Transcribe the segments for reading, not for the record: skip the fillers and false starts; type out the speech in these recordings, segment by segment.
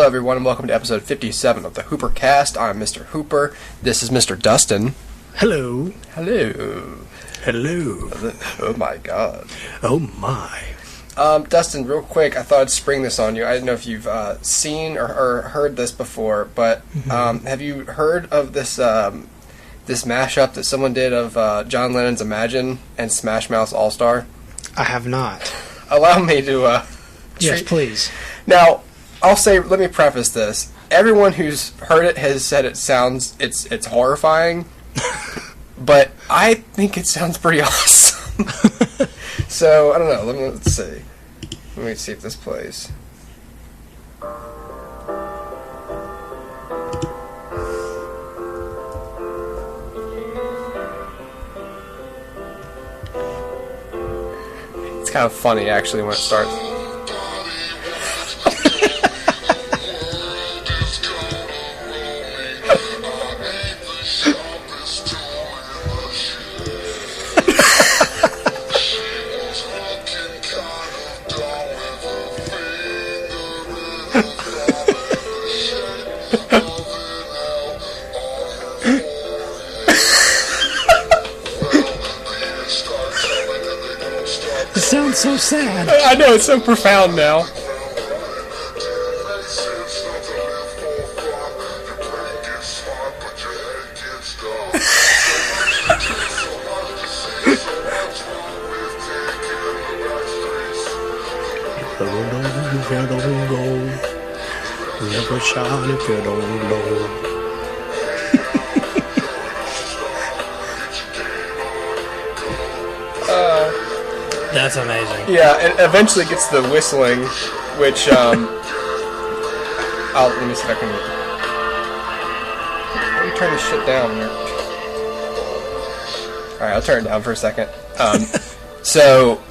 Hello, everyone, and welcome to episode 57 of the HooperCast. I'm Mr. Hooper. This is Mr. Dustin. Hello. Hello. Hello. Oh, my God. Oh, my. Dustin, real quick, I thought I'd spring this on you. I don't know if you've seen or heard this before, but have you heard of this this mashup that someone did of John Lennon's Imagine and Smash Mouth's All-Star? I have not. Allow me to... Yes, please. Now, I'll say, let me preface this. Everyone who's heard it has said it's horrifying, but I think it sounds pretty awesome. So, I don't know, let's see. Let me see if this plays. It's kind of funny, actually, when it starts. It sounds so sad. I know, it's so profound now. Never shine if you don't know. That's amazing. Yeah, it eventually gets the whistling, which, let me see if I can... Let me turn this shit down here. Alright, I'll turn it down for a second. So...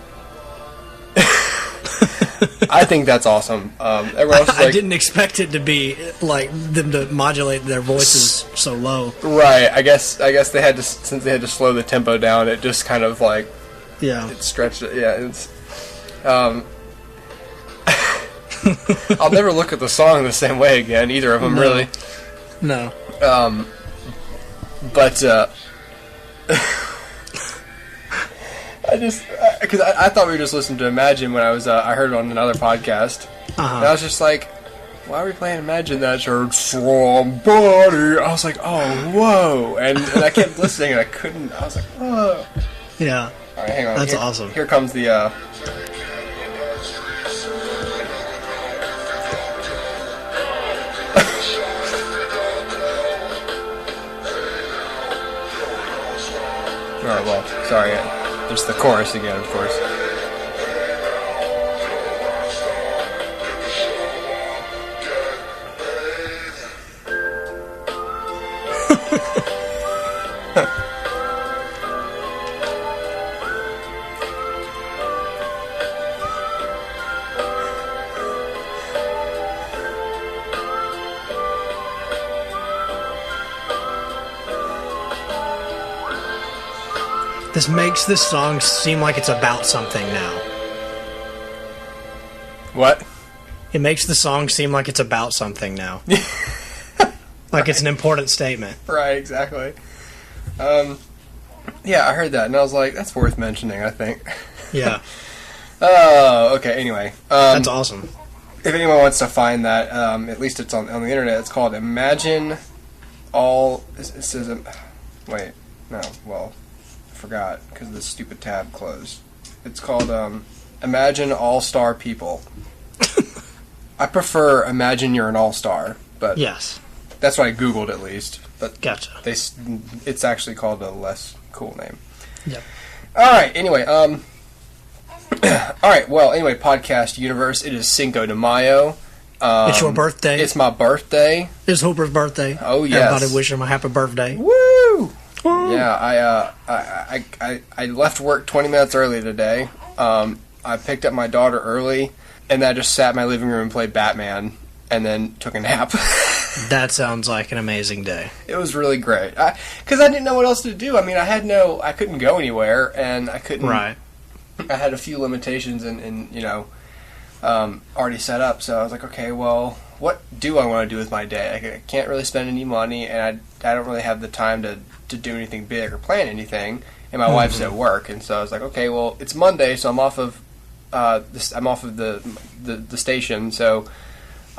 I think that's awesome. Everyone else is like, I didn't expect it to be, like, them to modulate their voices so low. Right, I guess they had to, since they had to slow the tempo down, it just kind of, like... Yeah. It stretched it, yeah, it's... I'll never look at the song the same way again, either of them, really. No. But, because I thought we were just listening to Imagine when I heard it on another podcast. And I was just like, why are we playing Imagine that shirt? Somebody. I was like, oh, whoa. And I kept listening and I couldn't. I was like, whoa. Yeah. Alright, hang on. That's awesome. Here comes the, Alright, well, sorry. There's the chorus again, of course. This makes this song seem like it's about something now. What? It makes the song seem like it's about something now. Like it's an important statement. Right, exactly. Yeah, I heard that, and I was like, that's worth mentioning, I think. Yeah. Oh, okay, anyway. That's awesome. If anyone wants to find that, at least it's on the internet, it's called Imagine All... It says... Wait, no, well... forgot because the stupid tab closed. It's called Imagine All-Star People. I prefer Imagine You're an All-Star, but yes, that's what I googled at least. But gotcha. It's actually called a less cool name. Yep. All right. Anyway, all right. Well, anyway, podcast universe. It is Cinco de Mayo. It's your birthday. It's my birthday. It's Hooper's birthday. Oh yes. Everybody wish him a happy birthday. Woo! Yeah, I left work 20 minutes early today. I picked up my daughter early, and then I just sat in my living room and played Batman, and then took a nap. That sounds like an amazing day. It was really great. Because I didn't know what else to do. I mean, I couldn't go anywhere, and I couldn't... Right. I had a few limitations and already set up, so I was like, okay, well, what do I want to do with my day? I can't really spend any money, and I don't really have the time to do anything big or plan anything. And my wife's at work, and so I was like, okay, well, it's Monday, so I'm off of the station, so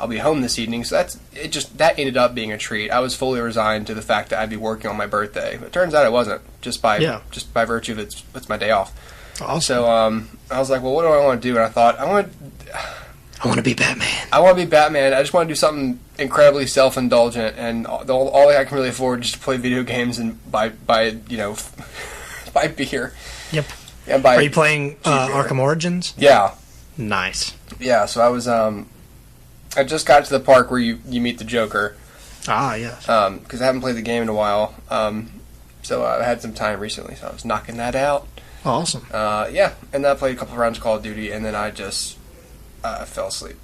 I'll be home this evening. So that ended up being a treat. I was fully resigned to the fact that I'd be working on my birthday. But it turns out it wasn't, just by virtue of it's my day off. Awesome. So I was like, well, what do I want to do? And I thought, I want to be Batman. I want to be Batman. I just want to do something incredibly self-indulgent, and all I can really afford is to play video games and buy buy beer. Yep. And Are you playing Arkham Origins? Yeah. Nice. Yeah, so I was I just got to the park where you meet the Joker. Ah, yes. Because I haven't played the game in a while. So I had some time recently, so I was knocking that out. Awesome. Yeah, and then I played a couple of rounds of Call of Duty, and then I just fell asleep.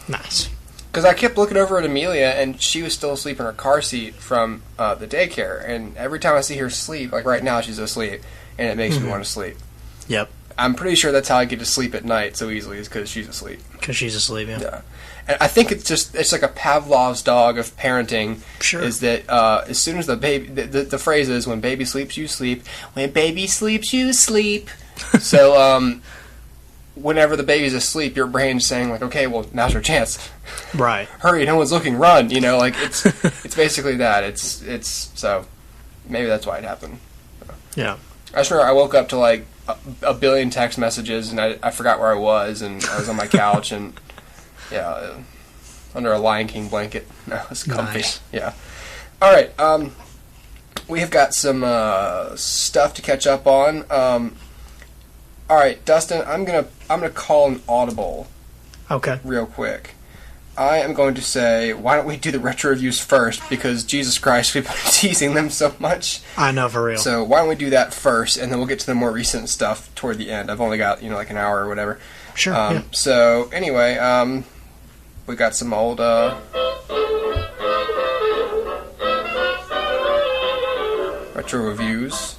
Nice. Because I kept looking over at Amelia, and she was still asleep in her car seat from the daycare. And every time I see her sleep, like right now she's asleep, and it makes me want to sleep. Yep. I'm pretty sure that's how I get to sleep at night so easily, is because she's asleep. Because she's asleep, yeah. Yeah. And I think it's like a Pavlov's dog of parenting. Sure. Is that as soon as the baby, the phrase is, when baby sleeps, you sleep. When baby sleeps, you sleep. So, whenever the baby's asleep, your brain's saying, like, okay, well, now's your chance. Right. Hurry, no one's looking, run. You know, like, it's basically that. It's so, maybe that's why it happened. Yeah. I swear I woke up to, like, a billion text messages, and I forgot where I was, and I was on my couch, and, yeah, under a Lion King blanket. No, it's comfy. Nice. Yeah. All right, we have got some stuff to catch up on. All right, Dustin, I'm gonna call an audible. Okay. Real quick. I am going to say, why don't we do the retro reviews first? Because Jesus Christ, we've been teasing them so much. I know, for real. So why don't we do that first, and then we'll get to the more recent stuff toward the end. I've only got like an hour or whatever. Sure. Yeah. So anyway, we got some old. Retro reviews.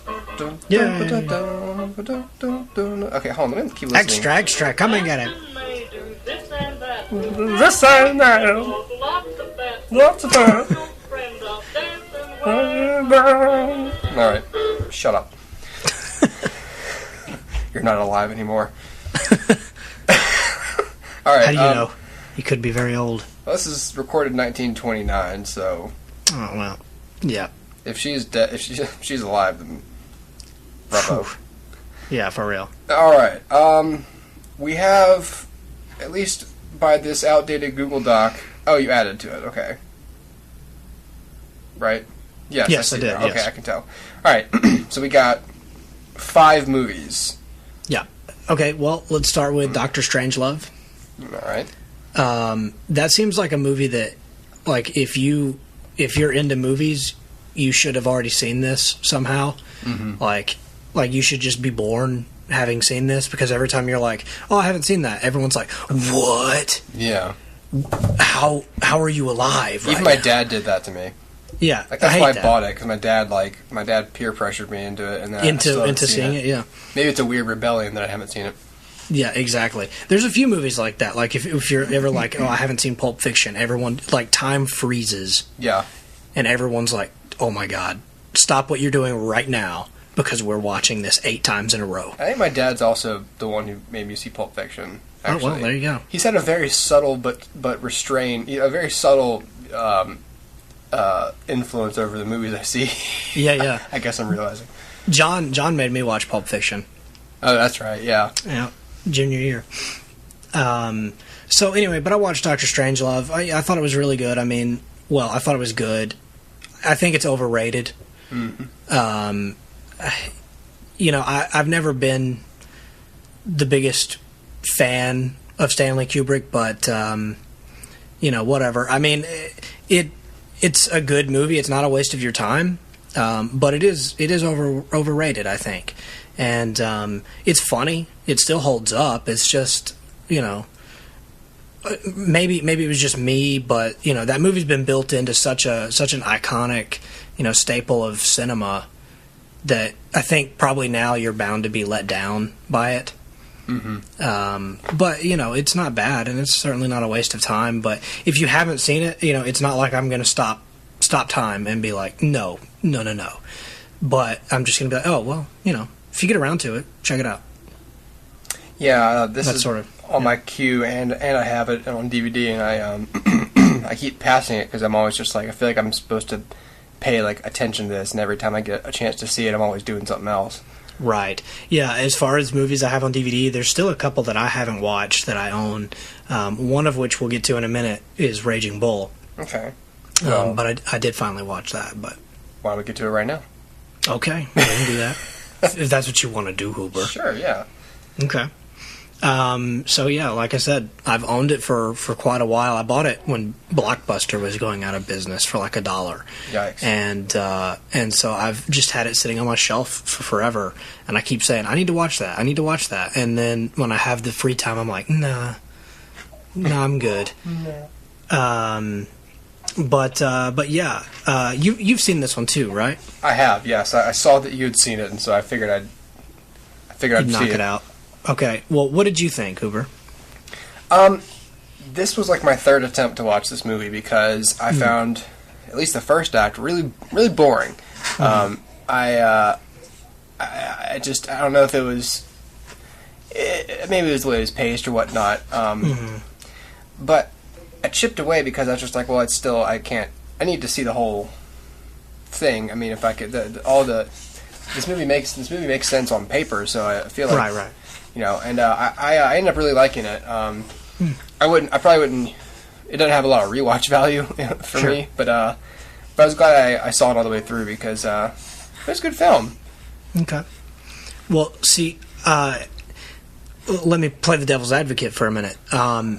Yeah. Okay, hold on. Let me keep listening. Extra, come and get it. This and that. Lots of fun. Alright, shut up. You're not alive anymore. Alright. How do you know? You could be very old. Well, this is recorded in 1929, so. Oh, well. Yeah. If she's dead, if she's alive, then. Bravo. Yeah, for real. Alright, we have, at least by this outdated Google Doc. Oh, you added to it, okay. Right? Yes, I see did. that. Yes. Okay, I can tell. Alright, so we got 5 movies. Yeah. Okay, well, let's start with Dr. Strangelove. Alright. That seems like a movie that, like, if you're into movies, you should have already seen this somehow. Mm-hmm. Like you should just be born having seen this, because every time you're like, oh, I haven't seen that, everyone's like, what? Yeah. How are you alive right Even my now? dad did that to me. Yeah, like, that's why I bought it, because my dad peer pressured me into it, and then into seeing it. Yeah, maybe it's a weird rebellion that I haven't seen it. Yeah, exactly. There's a few movies like that. Like if you're ever like, oh, I haven't seen Pulp Fiction, everyone, like, time freezes. Yeah, and everyone's like, oh my god, stop what you're doing right now, because we're watching this 8 times in a row. I think my dad's also the one who made me see Pulp Fiction. Actually. Oh, well, there you go. He's had a very subtle but restrained, a very subtle influence over the movies I see. Yeah. I guess I'm realizing. John made me watch Pulp Fiction. Oh, that's right. Yeah. Yeah, junior year. So anyway, but I watched Dr. Strangelove. I thought it was really good. I mean, well, I thought it was good. I think it's overrated. Mm-hmm. I've never been the biggest fan of Stanley Kubrick, but whatever. I mean, it's a good movie. It's not a waste of your time, but it is overrated, I think. And it's funny. It still holds up. It's just, maybe it was just me, but that movie's been built into such an iconic, staple of cinema that I think probably now you're bound to be let down by it. But, you know, it's not bad, and it's certainly not a waste of time. But if you haven't seen it, you know, it's not like I'm going to stop time and be like, no. But I'm just going to be like, oh, well, you know, if you get around to it, check it out. Yeah, this That's is sort of on my queue, and I have it on DVD, and I I keep passing it because I'm always just like, I feel like I'm supposed to pay like attention to this, and every time I get a chance to see it, I'm always doing something else. Right. Yeah, as far as movies I have on DVD, there's still a couple that I haven't watched that I own. One of which we'll get to in a minute is Raging Bull. Okay. But I did finally watch that. But why don't we get to it right now? Okay, we can do that. If that's what you want to do, Hooper. Sure, yeah. Okay. So yeah, like I said, I've owned it for quite a while. I bought it when Blockbuster was going out of business for like $1. Yikes. And so I've just had it sitting on my shelf for forever, and I keep saying, I need to watch that. And then when I have the free time, I'm like, nah, I'm good. No. But yeah, you've seen this one too, right? I have, yes. I saw that you had seen it, and so I figured I'd knock see it out. Okay. Well, what did you think, Hooper? This was like my third attempt to watch this movie because I found at least the first act really, really boring. I don't know if it was maybe it was the way it was paced or whatnot. But I chipped away because I was just like, well, it's still I need to see the whole thing. I mean, if I could, this movie makes sense on paper, so I feel like right. You know, and I ended up really liking it. I probably wouldn't. It doesn't have a lot of rewatch value for me, but I was glad I saw it all the way through because it was a good film. Okay. Well, see, let me play the devil's advocate for a minute. I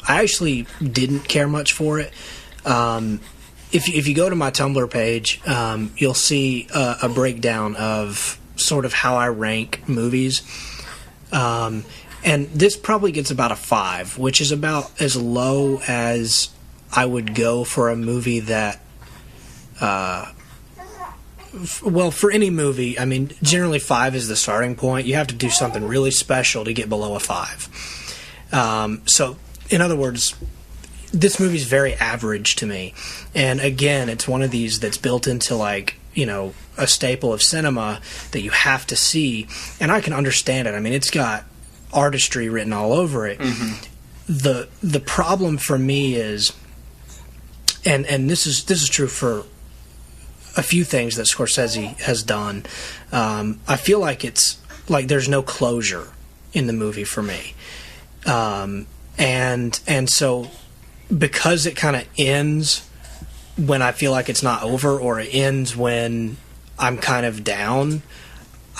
actually didn't care much for it. If you go to my Tumblr page, you'll see a breakdown of sort of how I rank movies. And this probably gets about a 5, which is about as low as I would go for a movie that... well, for any movie, I mean, generally 5 is the starting point. You have to do something really special to get below a 5. So, in other words, this movie's very average to me. And again, it's one of these that's built into, like, you know, a staple of cinema that you have to see. And I can understand it. I mean, it's got artistry written all over it. The problem for me is, and this is true for a few things that Scorsese has done. I feel like it's like there's no closure in the movie for me. And so because it kind of ends when I feel like it's not over, or it ends when I'm kind of down,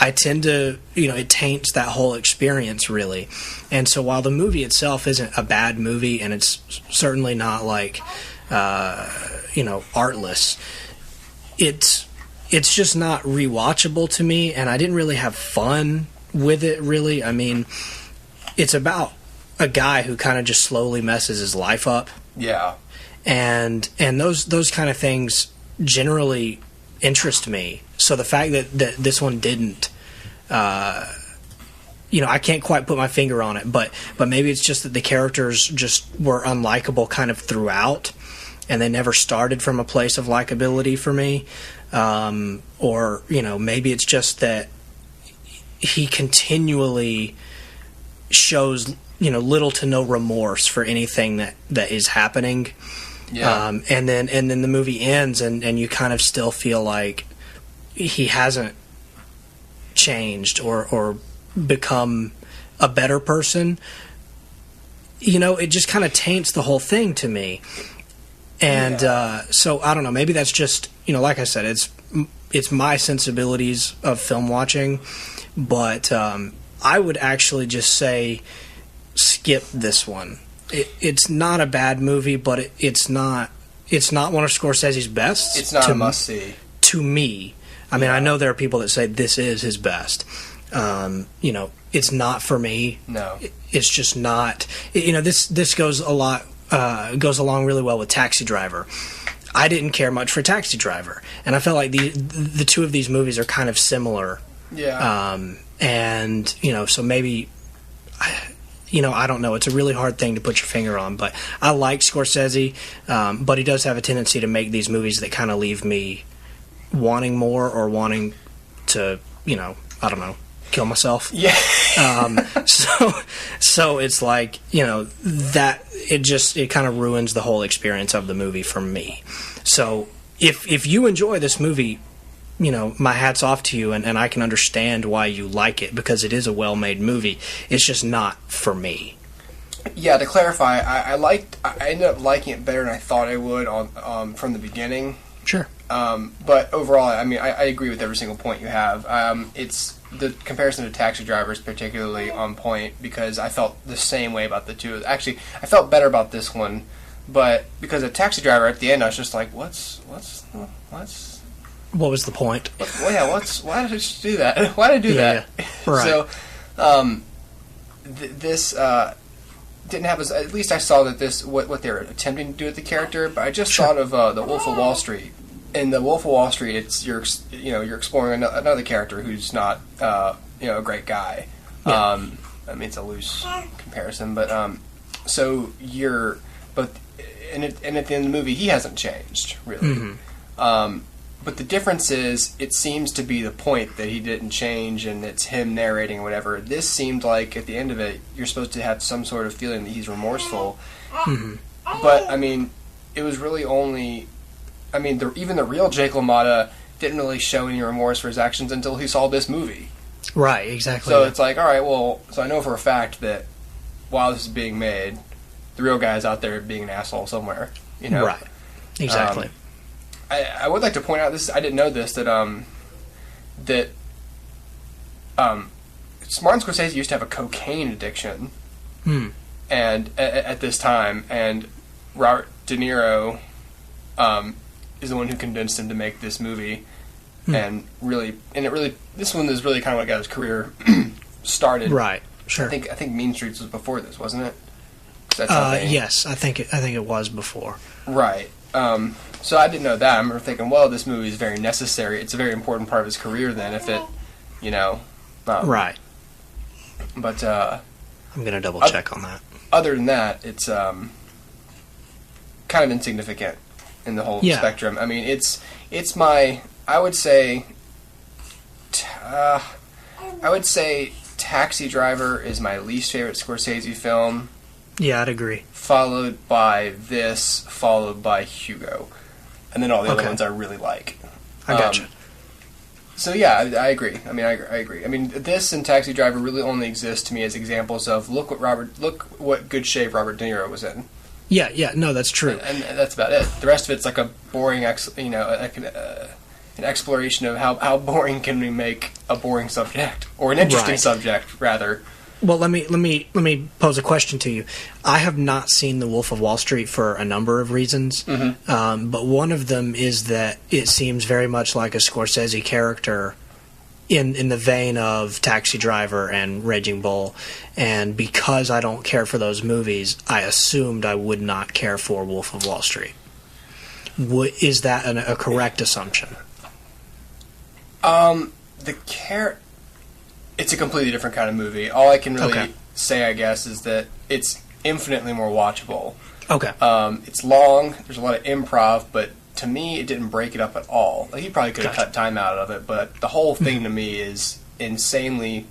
I tend to, you know, it taints that whole experience really. And so while the movie itself isn't a bad movie, and it's certainly not like, you know, artless, it's just not rewatchable to me, and I didn't really have fun with it really. I mean, it's about a guy who kind of just slowly messes his life up. Yeah. And those kind of things generally interest me. So the fact that this one didn't, you know, I can't quite put my finger on it, but maybe it's just that the characters just were unlikable kind of throughout, and they never started from a place of likability for me. Or, you know, maybe it's just that he continually shows, you know, little to no remorse for anything that is happening. Yeah. And then the movie ends, and you kind of still feel like he hasn't changed or become a better person. You know, it just kind of taints the whole thing to me. And so I don't know. Maybe that's just, you know, like I said, it's my sensibilities of film watching, but I would actually just say skip this one. It's not a bad movie, but it's not one of Scorsese's best. It's not a must-see. To me. I mean, I know there are people that say this is his best. You know, it's not for me. No. It's just not. You know, this goes along really well with Taxi Driver. I didn't care much for Taxi Driver, and I felt like the two of these movies are kind of similar Yeah. And so maybe. I don't know. It's a really hard thing to put your finger on, but I like Scorsese, but he does have a tendency to make these movies that kind of leave me wanting more or wanting to, I don't know, kill myself. Yeah. So it's like, that it kind of ruins the whole experience of the movie for me. So if you enjoy this movie, my hat's off to you, and I can understand why you like it, because it is a well-made movie. It's just not for me. Yeah, to clarify, I ended up liking it better than I thought I would from the beginning. Sure. But overall, I mean, I agree with every single point you have. It's the comparison to Taxi Driver is particularly on point, because I felt the same way about the two. Actually, I felt better about this one, but because of Taxi Driver at the end, I was just like, what's what was the point? Well, yeah, why did I just do that? Why did I do that? Yeah, right. So, this didn't have at least I saw that this what they were attempting to do with the character, but I just thought of the Wolf of Wall Street. In the Wolf of Wall Street, it's you're exploring another character who's not a great guy. Yeah. I mean, it's a loose comparison, but and at the end of the movie, he hasn't changed really. Mm-hmm. But the difference is, it seems to be the point that he didn't change, and it's him narrating or whatever. This seemed like, at the end of it, you're supposed to have some sort of feeling that he's remorseful. Mm-hmm. But, I mean, it was really only... I mean, even the real Jake LaMotta didn't really show any remorse for his actions until he saw this movie. Right, exactly. So it's like, all right, well, so I know for a fact that while this is being made, the real guy's out there being an asshole somewhere, Right, exactly. I would like to point out this. I didn't know this Martin Scorsese used to have a cocaine addiction, and at this time, and Robert De Niro is the one who convinced him to make this movie, and this one is really kind of what got his career started. Right, sure. I think Mean Streets was before this, wasn't it? Yes, I think it was before. Right. So I didn't know that. I remember thinking, well, this movie is very necessary. It's a very important part of his career then, if it, right. But, I'm going to double check on that. Other than that, it's, kind of insignificant in the whole spectrum. I mean, it's my, I would say Taxi Driver is my least favorite Scorsese film. Yeah, I'd agree. Followed by this, followed by Hugo. And then all the other ones I really like. I gotcha. So yeah, I agree. I mean, I agree. I mean, this and Taxi Driver really only exist to me as examples of look what good shape Robert De Niro was in. Yeah, no, that's true. And that's about it. The rest of it's like a boring, an exploration of how boring can we make a boring subject, or an interesting subject rather. Well, let me pose a question to you. I have not seen The Wolf of Wall Street for a number of reasons, but one of them is that it seems very much like a Scorsese character in the vein of Taxi Driver and Raging Bull, and because I don't care for those movies, I assumed I would not care for Wolf of Wall Street. Is that a correct assumption? It's a completely different kind of movie. All I can really say, I guess, is that it's infinitely more watchable. Okay. It's long. There's a lot of improv, but to me, it didn't break it up at all. Like, he probably could have cut time out of it, but the whole thing to me is insanely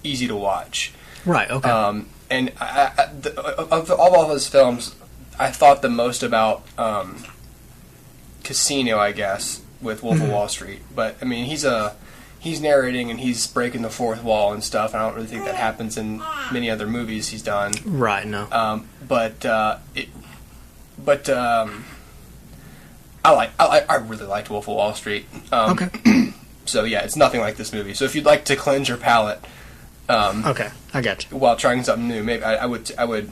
easy to watch. Right. Okay. And of all of his films, I thought the most about Casino, I guess, with Wolf of Wall Street. But I mean, he's narrating and he's breaking the fourth wall and stuff. And I don't really think that happens in many other movies he's done. Right. No. I really liked Wolf of Wall Street. Okay. So yeah, it's nothing like this movie. So if you'd like to cleanse your palate, okay, I got you. While trying something new, maybe I would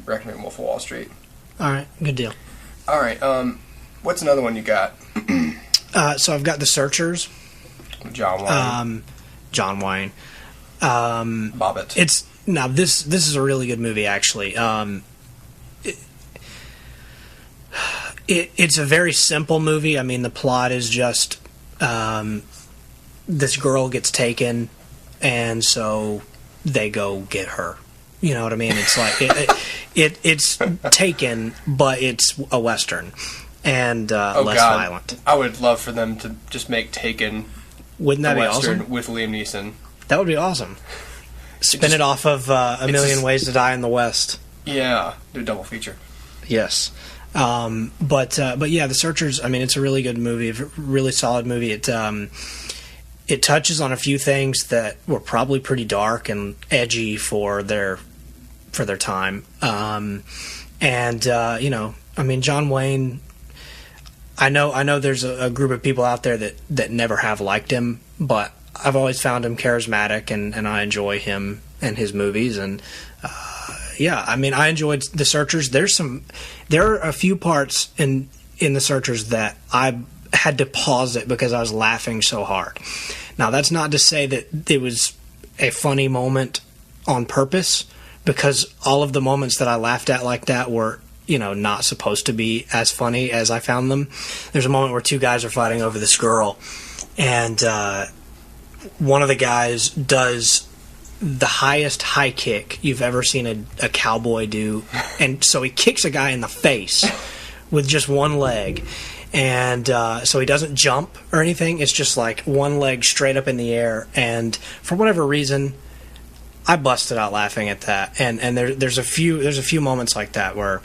recommend Wolf of Wall Street. All right, good deal. All right, what's another one you got? So I've got The Searchers. John Wayne. Bobbitt. This is a really good movie, actually. It's a very simple movie. I mean, the plot is just this girl gets taken and so they go get her. You know what I mean? It's like it's Taken, but it's a Western and less violent. I would love for them to just make Taken. Wouldn't that be Western awesome? With Liam Neeson. That would be awesome. Spin it off of A Million Ways to Die in the West. Yeah, do a double feature. Yes. But yeah, The Searchers, I mean, it's a really good movie, a really solid movie. It touches on a few things that were probably pretty dark and edgy for their time. You know, I mean, John Wayne, I know there's a group of people out there that never have liked him, but I've always found him charismatic, and I enjoy him and his movies. And yeah, I mean, I enjoyed The Searchers. There are a few parts in The Searchers that I had to pause it because I was laughing so hard. Now, that's not to say that it was a funny moment on purpose, because all of the moments that I laughed at like that were, you know, not supposed to be as funny as I found them. There's a moment where two guys are fighting over this girl, and one of the guys does the highest high kick you've ever seen a cowboy do, and so he kicks a guy in the face with just one leg, and so he doesn't jump or anything. It's just like one leg straight up in the air, and for whatever reason, I busted out laughing at that. And there's a few moments like that where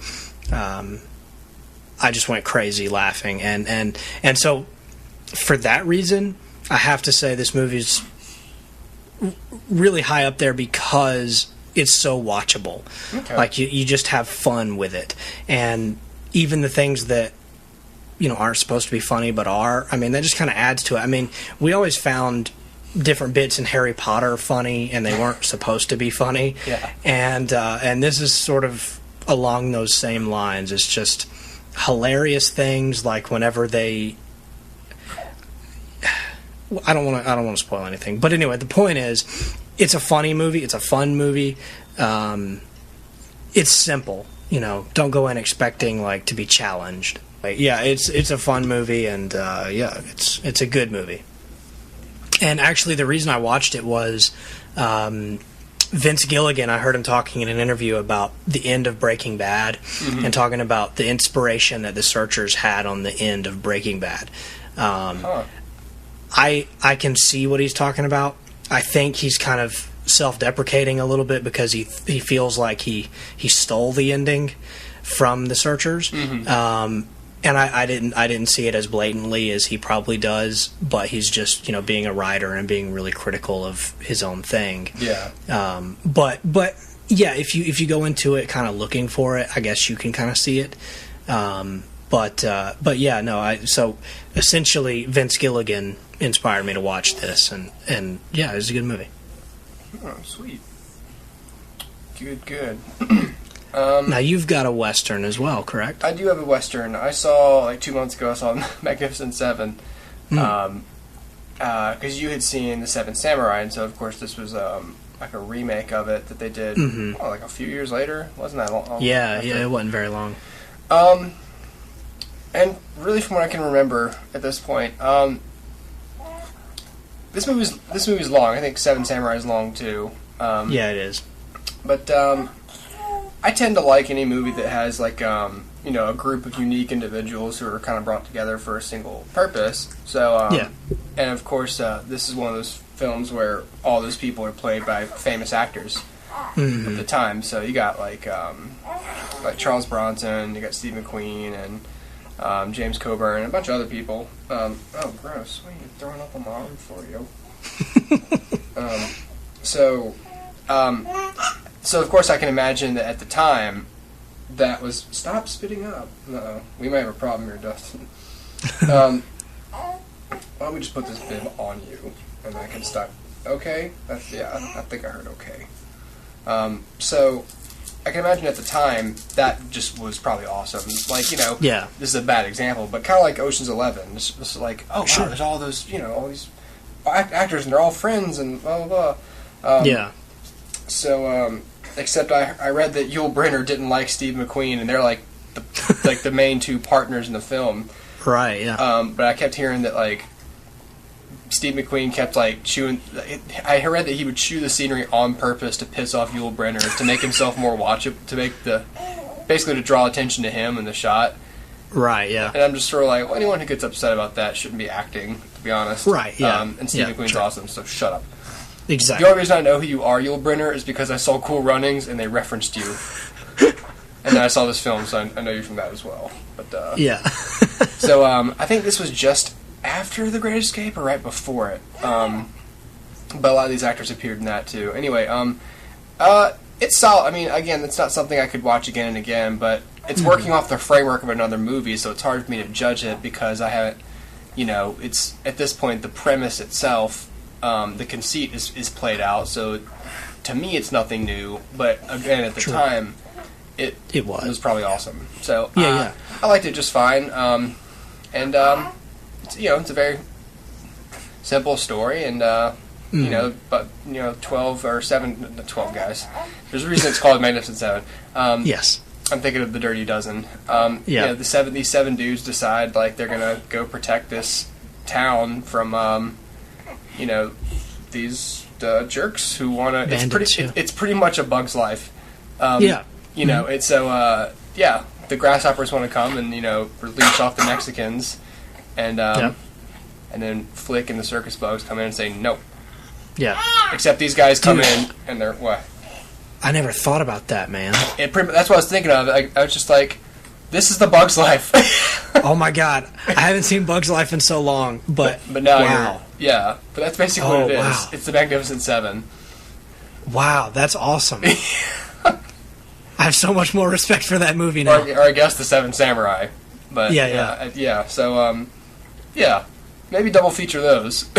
I just went crazy laughing, and so for that reason, I have to say this movie's really high up there because it's so watchable. Okay. Like you just have fun with it, and even the things that, you know, aren't supposed to be funny but are, I mean, that just kind of adds to it. I mean, we always found different bits in Harry Potter funny, and they weren't supposed to be funny. Yeah. And this is sort of along those same lines. It's just hilarious things, like whenever they, I don't want to spoil anything, but anyway, the point is, it's a funny movie. It's a fun movie. It's simple. You know, don't go in expecting like to be challenged. Like, yeah, it's a fun movie, and yeah, it's a good movie. And actually, the reason I watched it was Vince Gilligan. I heard him talking in an interview about the end of Breaking Bad, mm-hmm. and talking about the inspiration that The Searchers had on the end of Breaking Bad. I can see what he's talking about. I think he's kind of self-deprecating a little bit because he feels like he stole the ending from The Searchers. Mm-hmm. And I didn't see it as blatantly as he probably does, but he's just, you know, being a writer and being really critical of his own thing. Yeah. But yeah, if you go into it kind of looking for it, I guess you can kind of see it. But yeah, no. So essentially, Vince Gilligan inspired me to watch this, and yeah, it was a good movie. Oh, sweet. Good. Now you've got a Western as well, correct? I do have a Western. I saw, like 2 months ago, I saw Magnificent Seven. Because you had seen The Seven Samurai, and so of course this was like a remake of it that they did, mm-hmm. like a few years later. Wasn't that long? Yeah, it wasn't very long. And really, from what I can remember at this point, this movie's long. I think Seven Samurai is long too. Yeah, it is. But I tend to like any movie that has like you know, a group of unique individuals who are kind of brought together for a single purpose. So yeah. And of course, this is one of those films where all those people are played by famous actors mm-hmm. at the time. So you got like Charles Bronson, you got Steve McQueen, and James Coburn, and a bunch of other people. Oh, gross! Why are you throwing up on my arm for you? So of course I can imagine that at the time that was... Stop spitting up. Uh-oh. We might have a problem here, Dustin. Why don't we just put this bib on you, and then I can stop. Okay? I think I heard okay. So I can imagine at the time that just was probably awesome. Like, you know, yeah. This is a bad example, but kind of like Ocean's 11. It's like, oh, sure. Wow, there's all those, you know, all these actors, and they're all friends, and blah, blah, blah. Yeah. So, except I read that Yul Brynner didn't like Steve McQueen, and they're like the main two partners in the film. Right, yeah. But I kept hearing that, like, Steve McQueen kept like chewing. I read that he would chew the scenery on purpose to piss off Yul Brynner to make himself more watchable, basically to draw attention to him in the shot. Right. Yeah. And I'm just sort of like, well, anyone who gets upset about that shouldn't be acting, to be honest. Right. Yeah. And Steve McQueen's awesome, so shut up. Exactly. The only reason I know who you are, Yul Brynner, is because I saw Cool Runnings and they referenced you. And then I saw this film, so I know you from that as well. But yeah. So I think this was just after The Great Escape or right before it. But a lot of these actors appeared in that too. Anyway, it's solid. I mean, again, it's not something I could watch again and again, but it's working off the framework of another movie, so it's hard for me to judge it because I haven't, it's, at this point, the premise itself, the conceit is played out, so to me it's nothing new, but again, at the time, it was probably awesome. So, I liked it just fine, and, it's a very simple story, and, 12 or 12 guys. There's a reason it's called Magnificent Seven. Yes. I'm thinking of the Dirty Dozen. These seven dudes decide like they're gonna go protect this town from, these jerks who wanna. Bandits, it's pretty much a Bug's Life. It's so the grasshoppers want to come and release off the Mexicans, and then Flick and the circus bugs come in and say nope. Yeah. Except these guys come in and they're what? I never thought about that, man. That's what I was thinking of. I was just like, this is the Bug's Life. Oh my god, I haven't seen Bug's Life in so long, but now but that's basically what it is. Wow. It's the Magnificent Seven. Wow, that's awesome. I have so much more respect for that movie now. Or I guess the Seven Samurai. But So maybe double feature those.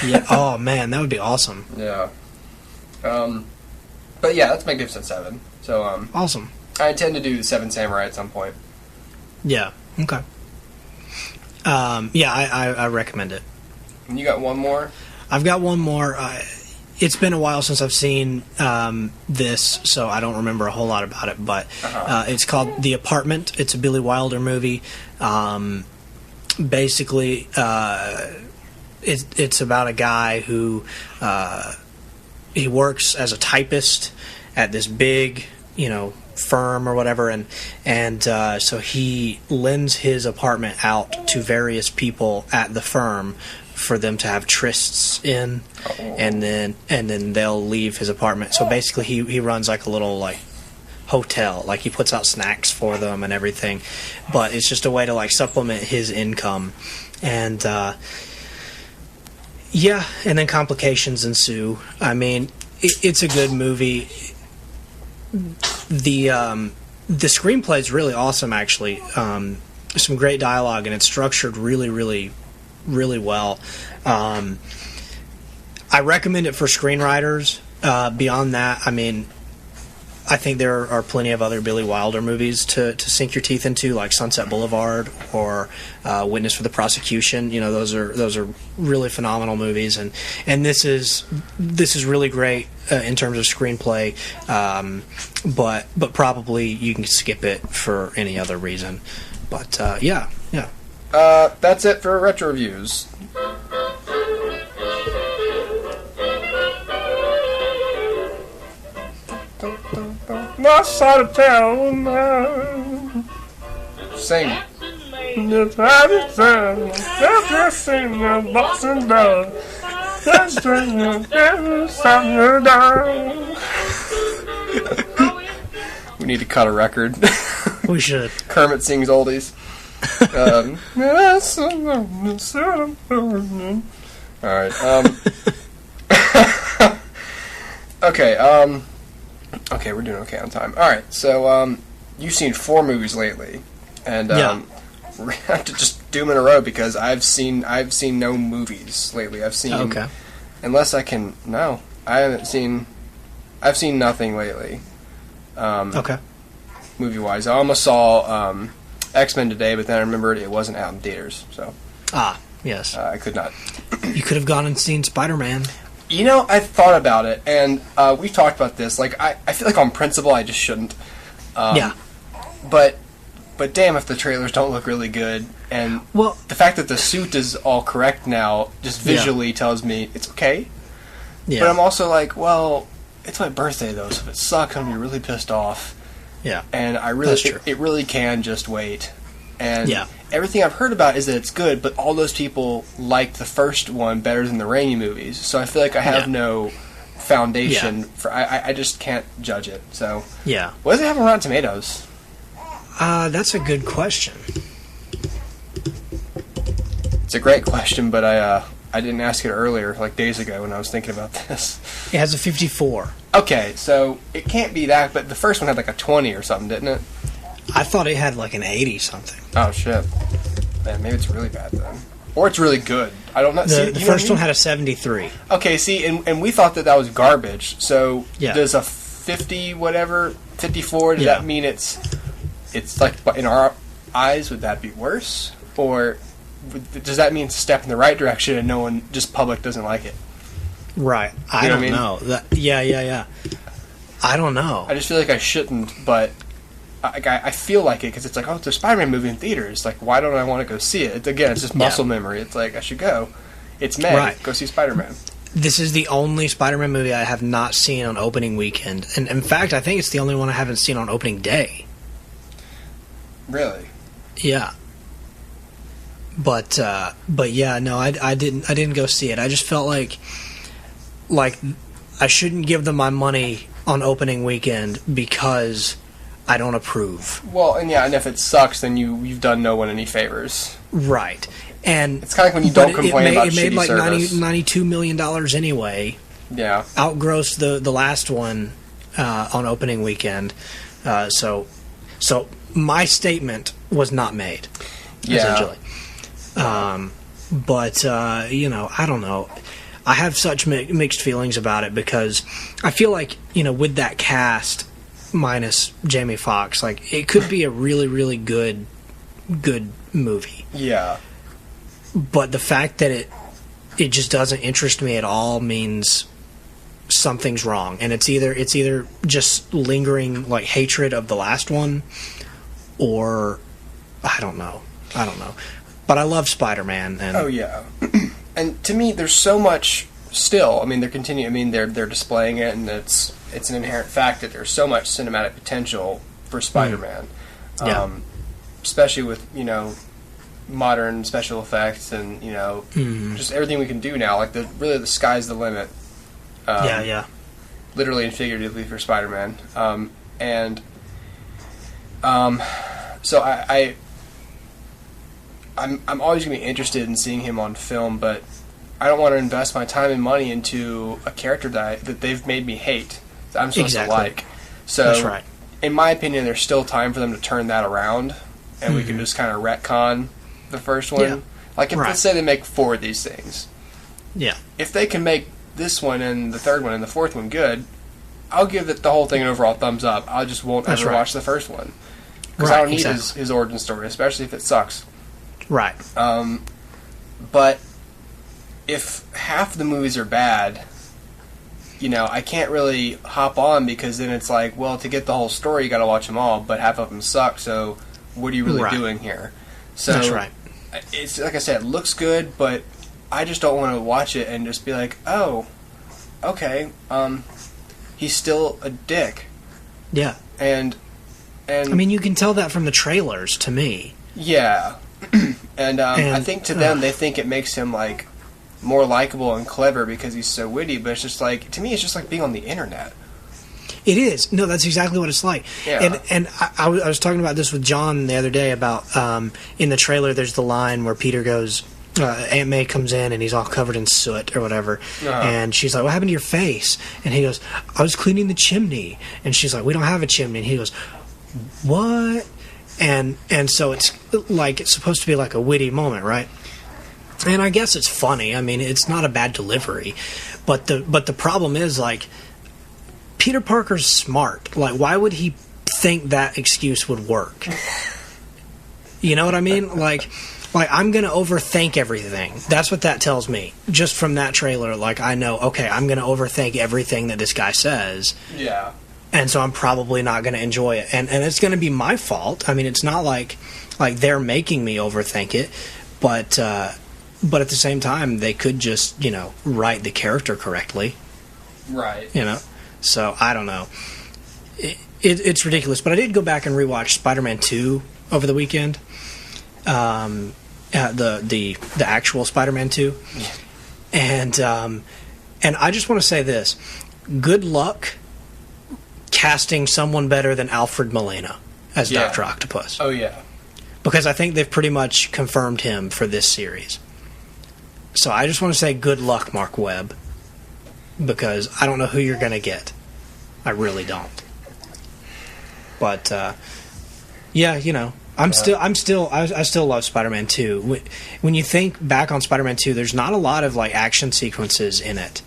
Yeah. Oh man, that would be awesome. Yeah. But yeah, that's Magnificent Seven. So awesome. I intend to do the Seven Samurai at some point. Yeah. Okay. I recommend it. And you got one more? I've got one more. It's been a while since I've seen this, so I don't remember a whole lot about it. But it's called The Apartment. It's a Billy Wilder movie. Basically, it's about a guy who he works as a typist at this big, firm or whatever, and so he lends his apartment out to various people at the firm for them to have trysts in, and then they'll leave his apartment. So basically, he runs like a little hotel, like he puts out snacks for them and everything, but it's just a way to supplement his income, and and then complications ensue. I mean, it's a good movie. The screenplay is really awesome, actually. Some great dialogue, and it's structured really, really, really well. I recommend it for screenwriters. Beyond that, I mean, I think there are plenty of other Billy Wilder movies to sink your teeth into, like Sunset Boulevard or Witness for the Prosecution. Those are really phenomenal movies, and this is really great in terms of screenplay. But probably you can skip it for any other reason. But yeah. That's it for retro reviews. My side of town. Sing. The side of town. Just sing the boxing dog. Just sing the down. We need to cut a record. We should. Kermit sings oldies. Alright. Okay, we're doing okay on time. Alright, so you've seen 4 movies lately. And we're gonna have to just do them in a row because I've seen no movies lately. I've seen I've seen nothing lately. Movie wise. I almost saw X-Men today, but then I remembered it wasn't out in theaters, so yes. I could not. You could have gone and seen Spider-Man. I thought about it, and we talked about this. I feel like on principle I just shouldn't. But damn if the trailers don't look really good. And Well, the fact that the suit is all correct now just visually tells me it's okay. yeah. But I'm also like, well, it's my birthday though, so if it sucks, I'm gonna be really pissed off. Yeah. And I really, That's true. it really can just wait. And Yeah. everything I've heard about is that it's good, but all those people liked the first one better than the Raimi movies. So I feel like I have no foundation for. I just can't judge it. So Yeah. what does it have on Rotten Tomatoes? That's a good question. It's a great question, but I didn't ask it earlier, like days ago when I was thinking about this. It has a 54. Okay, so it can't be that, but the first one had like a 20 or something, didn't it? I thought it had like an 80 something. Oh shit, man, maybe it's really bad then, or it's really good. I don't know. The first one had a 73. Okay, see, and we thought that was garbage. So Yeah. does a 54? Does Yeah. that mean it's like in our eyes? Would that be worse, or does that mean it's a step in the right direction and no one, just public, doesn't like it? Right. I You know don't what I mean? know. Yeah. I don't know. I just feel like I shouldn't, but I feel like it because it's like, oh, it's a Spider-Man movie in theaters. Like, why don't I want to go see it? Again, it's just muscle memory. It's like, I should go. It's May. Right. Go see Spider-Man. This is the only Spider-Man movie I have not seen on opening weekend. And in fact, I think it's the only one I haven't seen on opening day. Really? Yeah. But yeah, no, I didn't go see it. I just felt like I shouldn't give them my money on opening weekend because I don't approve. Well, and yeah, and if it sucks, then you've done no one any favors. Right. And It's kind of like when you don't but complain about it made shitty like service. $92 million anyway. Yeah. Outgrossed the last one on opening weekend. So my statement was not made, essentially. But I don't know. I have such mixed feelings about it because I feel like, with that cast minus Jamie Foxx, like, it could be a really, really good movie. Yeah. But the fact that it just doesn't interest me at all means something's wrong, and it's either just lingering like hatred of the last one, or I don't know. But I love Spider-Man. And Oh yeah. And to me, there's so much still. I mean, they're displaying it, and it's an inherent fact that there's so much cinematic potential for Spider-Man. Yeah. Especially with modern special effects and just everything we can do now. Like the sky's the limit. yeah. Literally and figuratively for Spider-Man. So I'm always going to be interested in seeing him on film, but I don't want to invest my time and money into a character that they've made me hate, that I'm supposed to like. So, That's right. in my opinion, there's still time for them to turn that around, and we can just kind of retcon the first one. Yeah. Like, if let's say they make 4 of these things. Yeah. If they can make this one and the third one and the fourth one good, I'll give the whole thing an overall thumbs up. I just won't ever watch the first one. Because I don't need his origin story, especially if it sucks. Right. But if half the movies are bad, I can't really hop on, because then it's like, well, to get the whole story, you got to watch them all, but half of them suck, so what are you really doing here? So That's right. It's like I said, it looks good, but I just don't want to watch it and just be like, oh, okay, he's still a dick. Yeah. And I mean, you can tell that from the trailers, to me. Yeah. And I think to them, they think it makes him like more likable and clever because he's so witty, but it's just like, to me, it's just like being on the internet. It is. No, that's exactly what it's like. Yeah. And I was talking about this with John the other day about in the trailer, there's the line where Peter goes, Aunt May comes in and he's all covered in soot or whatever, and she's like, what happened to your face? And he goes, I was cleaning the chimney. And she's like, we don't have a chimney. And he goes, what? And so it's supposed to be like a witty moment, right? And I guess it's funny. I mean, it's not a bad delivery, but the problem is, like, Peter Parker's smart. Like, why would he think that excuse would work? You know what I mean? Like I'm gonna overthink everything. That's what that tells me. Just from that trailer, like, I know, okay, I'm gonna overthink everything that this guy says. Yeah. And so I'm probably not going to enjoy it. And it's going to be my fault. I mean, it's not like Like, they're making me overthink it, but at the same time, they could just, write the character correctly. Right. So, I don't know. It's ridiculous, but I did go back and rewatch Spider-Man 2 over the weekend. The actual Spider-Man 2. Yeah. And I just want to say this. Good luck casting someone better than Alfred Molina as Dr. Octopus. Oh, yeah. Because I think they've pretty much confirmed him for this series. So I just want to say good luck, Mark Webb. Because I don't know who you're going to get. I really don't. But, I still love Spider-Man 2. When you think back on Spider-Man 2, there's not a lot of like action sequences in it.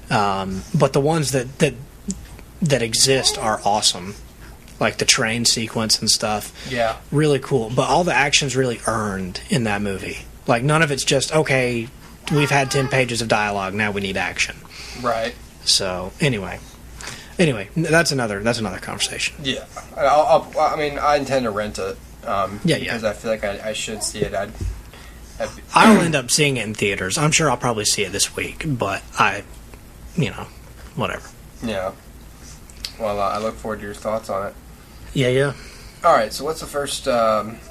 But the ones that exist are awesome. Like the train sequence and stuff. Yeah. Really cool. But all the action's really earned in that movie. Like, none of it's just, okay, we've had 10 pages of dialogue, now we need action. Right. So, anyway, that's another conversation. Yeah. I intend to rent it. Because I feel like I should see it. I'll end up seeing it in theaters. I'm sure I'll probably see it this week, but whatever. Yeah. Well, I look forward to your thoughts on it. Yeah. All right, so what's the first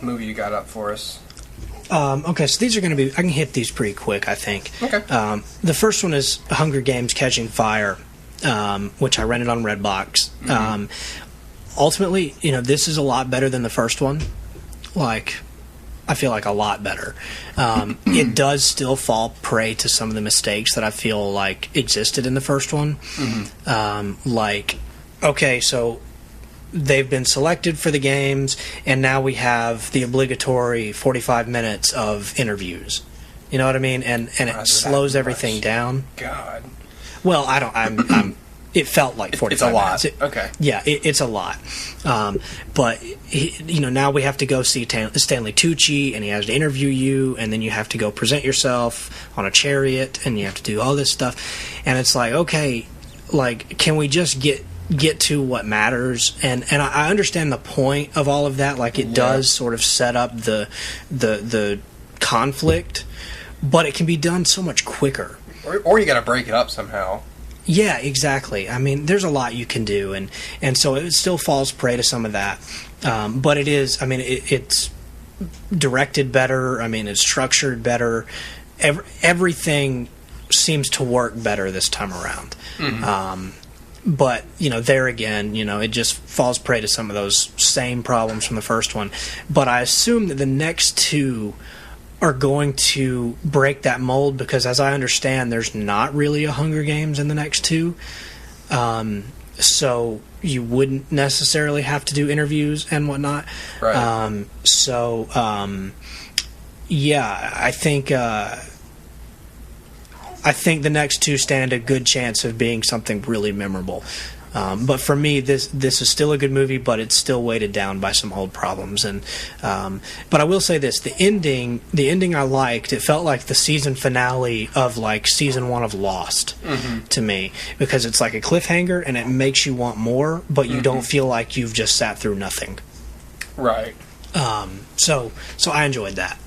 movie you got up for us? Okay, so these are going to be... I can hit these pretty quick, I think. Okay. The first one is Hunger Games: Catching Fire, which I rented on Redbox. Mm-hmm. Ultimately, this is a lot better than the first one. Like, I feel like a lot better. It does still fall prey to some of the mistakes that I feel like existed in the first one. Mm-hmm. Okay, so they've been selected for the games, and now we have the obligatory 45 minutes of interviews. You know what I mean? And it slows everything down. God. Well, it felt like 45 minutes. It's a lot. Okay. Yeah, it's a lot. But, now we have to go see Stanley Tucci, and he has to interview you, and then you have to go present yourself on a chariot, and you have to do all this stuff. And it's like, okay, can we just get to what matters? And I understand the point of all of that. Like, it does sort of set up the conflict, but it can be done so much quicker. Or you got to break it up somehow. Yeah, exactly. I mean, there's a lot you can do, and so it still falls prey to some of that. But it is, it's directed better. It's structured better. Everything seems to work better this time around. Mm-hmm. But, there again, it just falls prey to some of those same problems from the first one. But I assume that the next two are going to break that mold, because as I understand, there's not really a Hunger Games in the next two. So you wouldn't necessarily have to do interviews and whatnot. Right. I think the next two stand a good chance of being something really memorable. But for me, this is still a good movie, but it's still weighted down by some old problems. And but I will say this: the ending I liked. It felt like the season finale of season 1 of Lost to me, because it's like a cliffhanger and it makes you want more, but you don't feel like you've just sat through nothing. Right. So I enjoyed that.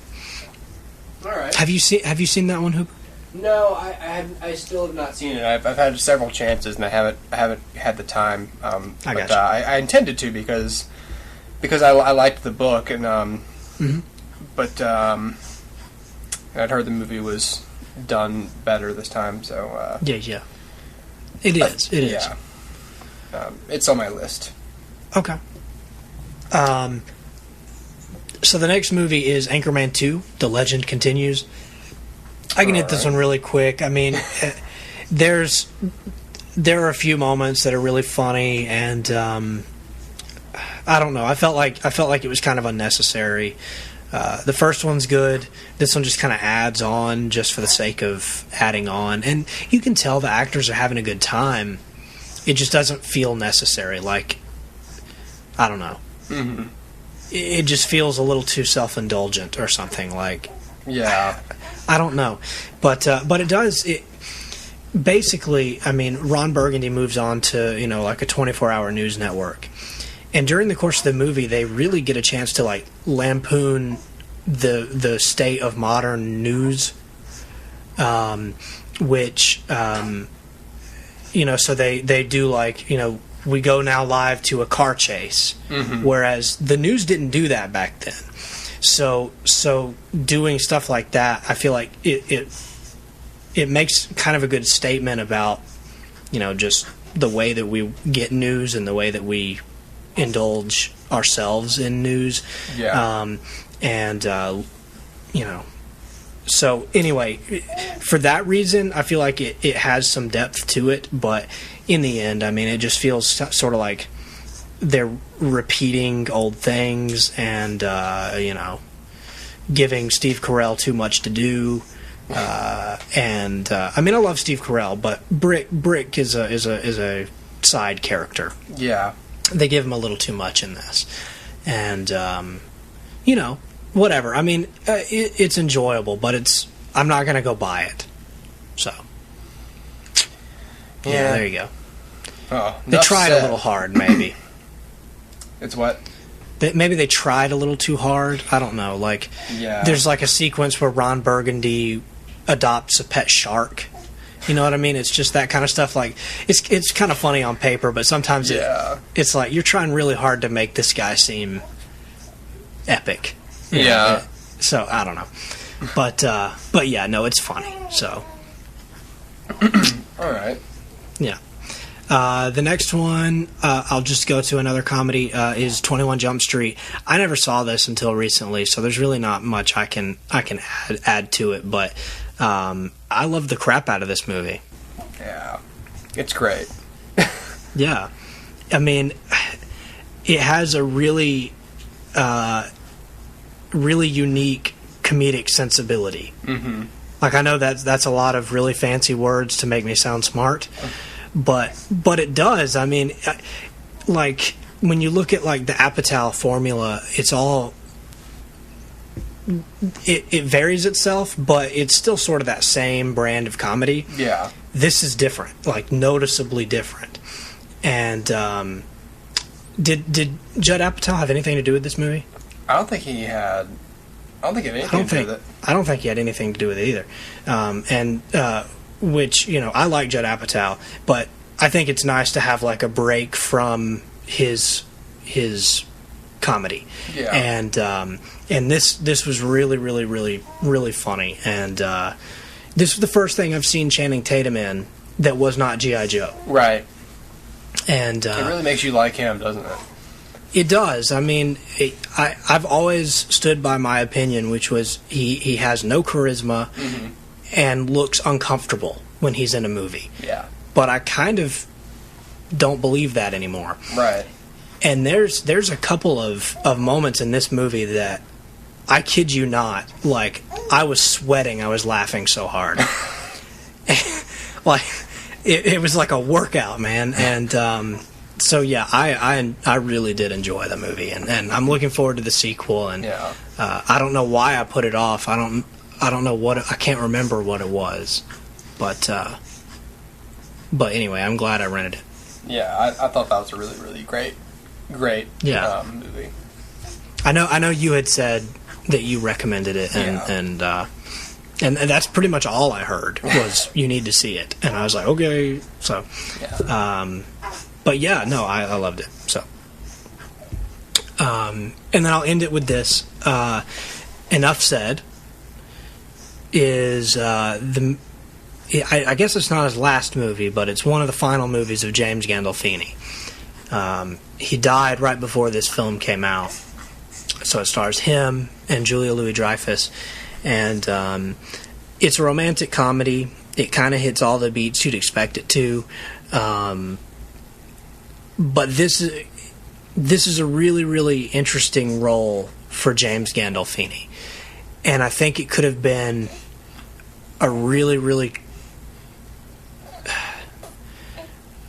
All right. Have you seen that one, Hooper? No, I still have not seen it. I've had several chances, and I haven't had the time. I intended to because I liked the book, and but I'd heard the movie was done better this time. So yeah, it is. Yeah, it's on my list. Okay. So the next movie is Anchorman 2: The Legend Continues. I can hit this one really quick. There are a few moments that are really funny, and I don't know. I felt like it was kind of unnecessary. The first one's good. This one just kind of adds on just for the sake of adding on, and you can tell the actors are having a good time. It just doesn't feel necessary. I don't know. Mm-hmm. It just feels a little too self-indulgent or something. Yeah. I don't know, but it does. Basically, Ron Burgundy moves on to a 24-hour news network, And during the course of the movie, they really get a chance to like lampoon the state of modern news, which so they do like we go now live to a car chase, whereas the news didn't do that back then. So doing stuff like that, I feel like it makes kind of a good statement about just the way that we get news and the way that we indulge ourselves in news. Yeah. So anyway, for that reason, I feel like it has some depth to it, but in the end, I mean, it just feels sort of like they're repeating old things and, giving Steve Carell too much to do. I mean, I love Steve Carell, but Brick is a side character. Yeah. They give him a little too much in this. And, whatever. I mean, it's enjoyable, but I'm not going to go buy it. So, yeah, there you go. Oh, they tried a little hard, maybe. It's what? Maybe they tried a little too hard. I don't know. Like, there's like a sequence where Ron Burgundy adopts a pet shark. You know what I mean? It's just that kind of stuff. Like, it's kind of funny on paper, but sometimes it's like you're trying really hard to make this guy seem epic. Yeah. So I don't know, but yeah, no, it's funny. So. All right. Yeah. The next one, I'll just go to another comedy, is 21 Jump Street. I never saw this until recently, so there's really not much I can add to it, but I love the crap out of this movie. Yeah. It's great. Yeah. I mean, it has a really unique comedic sensibility. Mm-hmm. Like, I know that's a lot of really fancy words to make me sound smart, but it does. I mean, like, when you look at like the Apatow formula, it's all it varies itself, but it's still sort of that same brand of comedy. Yeah. This is different, like noticeably different. And did Judd Apatow have anything to do with this movie? I don't think he had anything to do with it. I don't think he had anything to do with it either. Which, I like Judd Apatow, but I think it's nice to have like a break from his comedy. Yeah. And this was really, really, really, really funny. And this was the first thing I've seen Channing Tatum in that was not G.I. Joe. Right. And it really makes you like him, doesn't it? It does. I mean, I've always stood by my opinion, which was he has no charisma and looks uncomfortable when he's in a movie. Yeah. But I kind of don't believe that anymore. Right. And there's a couple of moments in this movie that, I kid you not, like, I was sweating. I was laughing so hard. Like, it was like a workout, man. And so yeah, I really did enjoy the movie, and I'm looking forward to the sequel. And I don't know why I put it off. I don't know what I can't remember what it was, but anyway, I'm glad I rented it. Yeah, I thought that was a really, really great movie. I know you had said that you recommended it, and that's pretty much all I heard was you need to see it, and I was like, okay. So, but yeah, no, I loved it. So, and then I'll end it with this. Enough Said is I guess it's not his last movie, but it's one of the final movies of James Gandolfini. He died right before this film came out, so it stars him and Julia Louis-Dreyfus, and it's a romantic comedy. It kind of hits all the beats you'd expect it to, but this is a really, really interesting role for James Gandolfini, and I think it could have been a really, really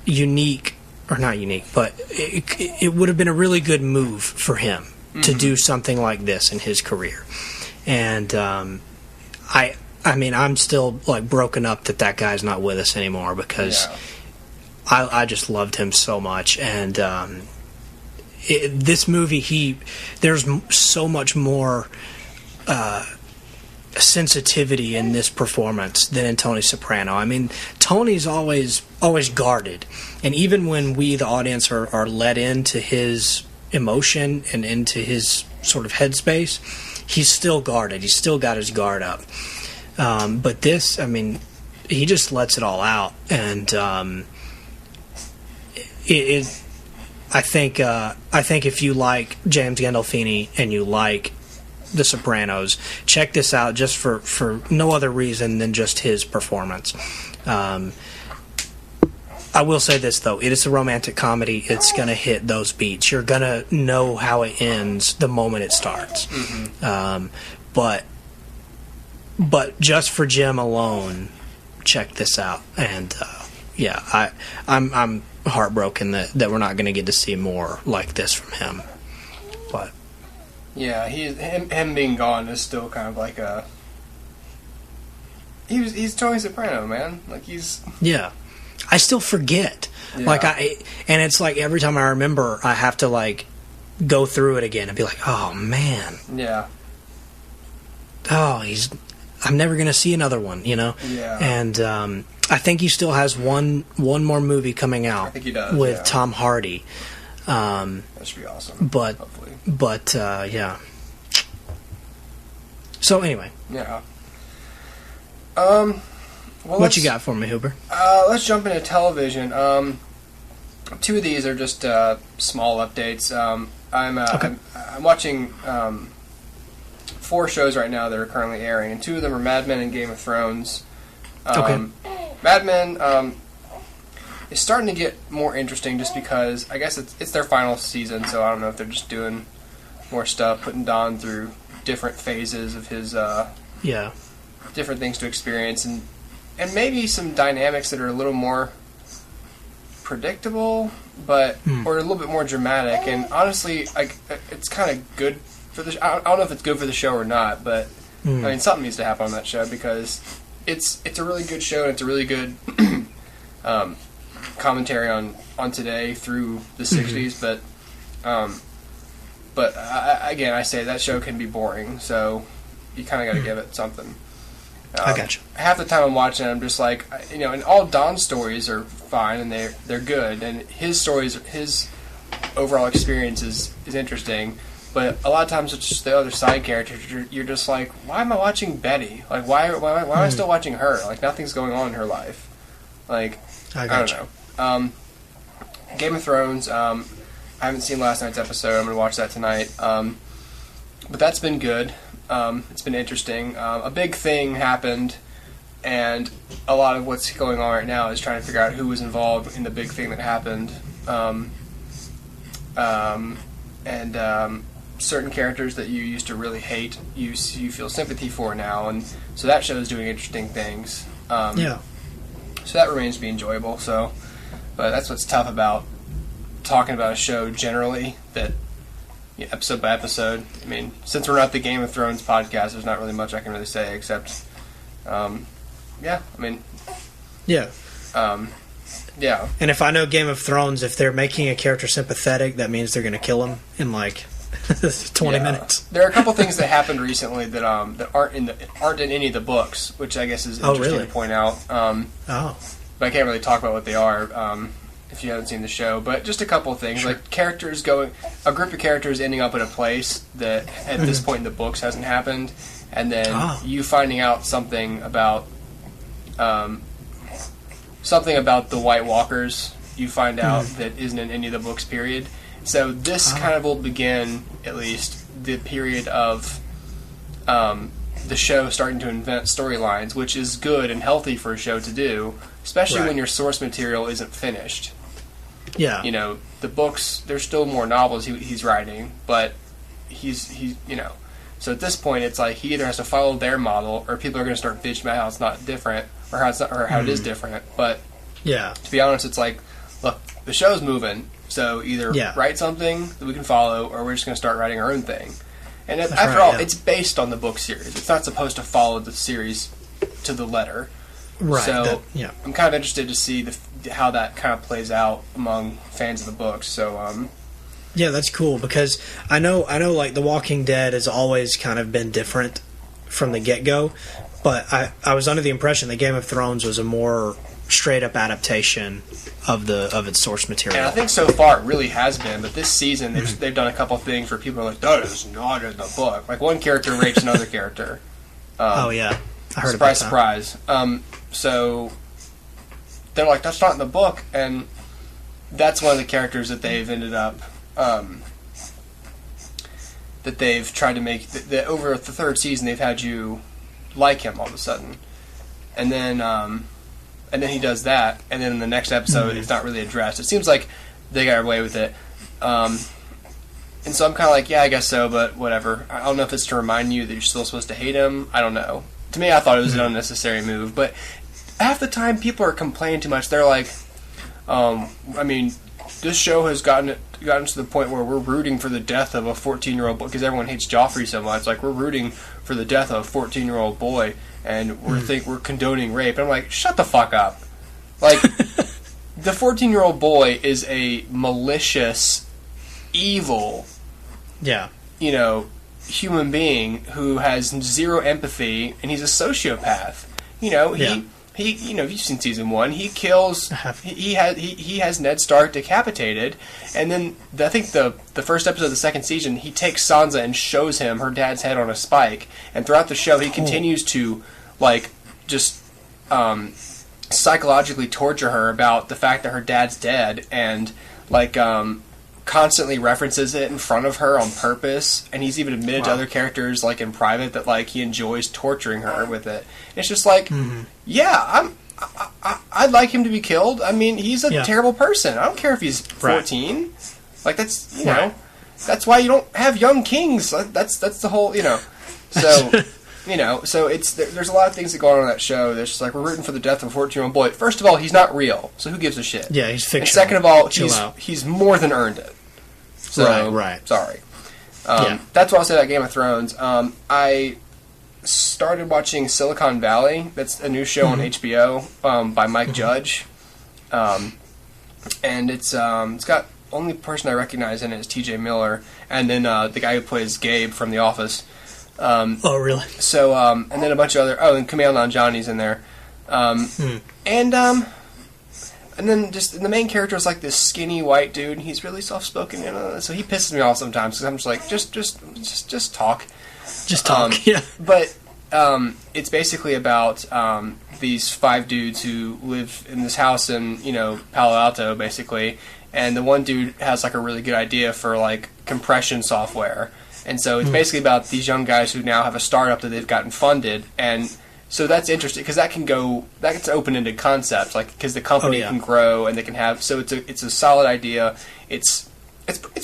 unique, or not unique, but it would have been a really good move for him to do something like this in his career. And I mean, I'm still like broken up that guy's not with us anymore, because I just loved him so much, and this movie, there's so much more sensitivity in this performance than in Tony Soprano. I mean, Tony's always guarded, and even when we, the audience, are let into his emotion and into his sort of headspace, he's still guarded. He's still got his guard up. But this, I mean, he just lets it all out, and I think if you like James Gandolfini and you like The Sopranos, check this out just for no other reason than just his performance. I will say this, though. It is a romantic comedy. It's going to hit those beats. You're going to know how it ends the moment it starts. Mm-hmm. But just for Jim alone, check this out. And, I'm heartbroken that we're not going to get to see more like this from him. But yeah, him being gone is still kind of like a... He's Tony Soprano, man. Like, he's... Yeah. I still forget. Yeah. And it's like every time I remember, I have to, like, go through it again and be like, oh, man. Yeah. Oh, I'm never going to see another one, you know? Yeah. And I think he still has one more movie coming out. I think he does, with Tom Hardy. That should be awesome. Hopefully. Yeah. So, anyway. Yeah. Well, what you got for me, Hooper? Let's jump into television. Two of these are just small updates. I'm watching 4 shows right now that are currently airing, and 2 of them are Mad Men and Game of Thrones. Mad Men is starting to get more interesting just because I guess it's their final season, so I don't know if they're just doing more stuff, putting Don through different phases of his different things to experience, and maybe some dynamics that are a little more predictable, or a little bit more dramatic. And honestly, it's kind of good for the. I don't know if it's good for the show or not, but I mean, something needs to happen on that show because it's a really good show and it's a really good commentary on today through the '60s. But again, I say that show can be boring, so you kind of got to give it something. I gotcha. Half the time I'm watching it, I'm just like, and all Don's stories are fine and they're good, and his stories, his overall experience is interesting, but a lot of times it's just the other side characters. You're just like, why am I watching Betty? Like, why am I still watching her? Like, nothing's going on in her life. Like, I don't know. Game of Thrones, I haven't seen last night's episode. I'm going to watch that tonight. But that's been good. It's been interesting. A big thing happened, and a lot of what's going on right now is trying to figure out who was involved in the big thing that happened. Certain characters that you used to really hate, you feel sympathy for now, and so that show is doing interesting things. So that remains to be enjoyable. But that's what's tough about talking about a show generally, that episode by episode. I mean, since we're not the Game of Thrones podcast, there's not really much I can really say except, yeah. And if I know Game of Thrones, if they're making a character sympathetic, that means they're going to kill him in like 20 minutes. There are a couple things that happened recently that aren't in any of the books, which I guess is interesting to point out. But I can't really talk about what they are. If you haven't seen the show, but just a couple of things, like a group of characters ending up in a place that at this point in the books hasn't happened, and then you finding out something about the White Walkers. You find out that isn't in any of the books. Period. So this kind of will begin, at least, the period of the show starting to invent storylines, which is good and healthy for a show to do, especially when your source material isn't finished. Yeah. The books, there's still more novels he's writing, but he's so at this point it's like he either has to follow their model or people are going to start bitching about how it's not different or how it is different. But to be honest, it's like, look, the show's moving, so either write something that we can follow or we're just going to start writing our own thing. And after all, it's based on the book series. It's not supposed to follow the series to the letter. Right. So I'm kind of interested to see how that kind of plays out among fans of the books. So Yeah, that's cool because I know like The Walking Dead has always kind of been different from the get-go, but I was under the impression that Game of Thrones was a more straight-up adaptation of its source material. And I think so far it really has been, but this season they've done a couple things where people are like, that is not in the book. Like one character rapes another character. Oh yeah, I heard surprise, about that. Surprise. So they're like, that's not in the book, and that's one of the characters that they've ended up that they've tried to make that over the third season they've had you like him all of a sudden, and then he does that, and then in the next episode it's not really addressed. It seems like they got away with it, and so I'm kind of like, yeah, I guess so, but whatever. I don't know if it's to remind you that you're still supposed to hate him. I don't know. To me, I thought it was an unnecessary move, but half the time people are complaining too much. They're like, I mean, this show has gotten to the point where we're rooting for the death of a 14-year-old boy because everyone hates Joffrey so much. Like, we're rooting for the death of a 14-year-old boy, and we're condoning rape. And I'm like, shut the fuck up. Like, the 14-year-old boy is a malicious, evil, human being who has zero empathy, and he's a sociopath. He you've seen season 1. He kills. He has Ned Stark decapitated, and then I think the first episode of the second season, he takes Sansa and shows him her dad's head on a spike, and throughout the show he continues to just psychologically torture her about the fact that her dad's dead, and constantly references it in front of her on purpose, and he's even admitted to other characters in private that he enjoys torturing her with it. And it's just yeah, I'd like him to be killed. I mean, he's a terrible person. I don't care if he's 14. Right. That's that's why you don't have young kings. That's the whole so. So there's a lot of things that go on in that show that's just we're rooting for the death of a 14-year-old boy. First of all, he's not real, so who gives a shit? Yeah, he's fictional. And second of all, he's more than earned it. So, right. Sorry. That's what I'll say about Game of Thrones. I started watching Silicon Valley. That's a new show on HBO by Mike Judge. And it's got only person I recognize in it is T.J. Miller, and then the guy who plays Gabe from The Office. Oh, really? So, and then a bunch of other... Oh, and Kumail Nanjiani's in there. And then just the main character is this skinny white dude, and he's really soft-spoken, so he pisses me off sometimes, because I'm just like, just talk. Just talk, yeah. But it's basically about these 5 dudes who live in this house in, Palo Alto, basically, and the one dude has, a really good idea for, compression software. And so it's basically about these young guys who now have a startup that they've gotten funded, and so that's interesting because that gets open-ended concepts, because the company can grow and they can have. So it's a solid idea. It's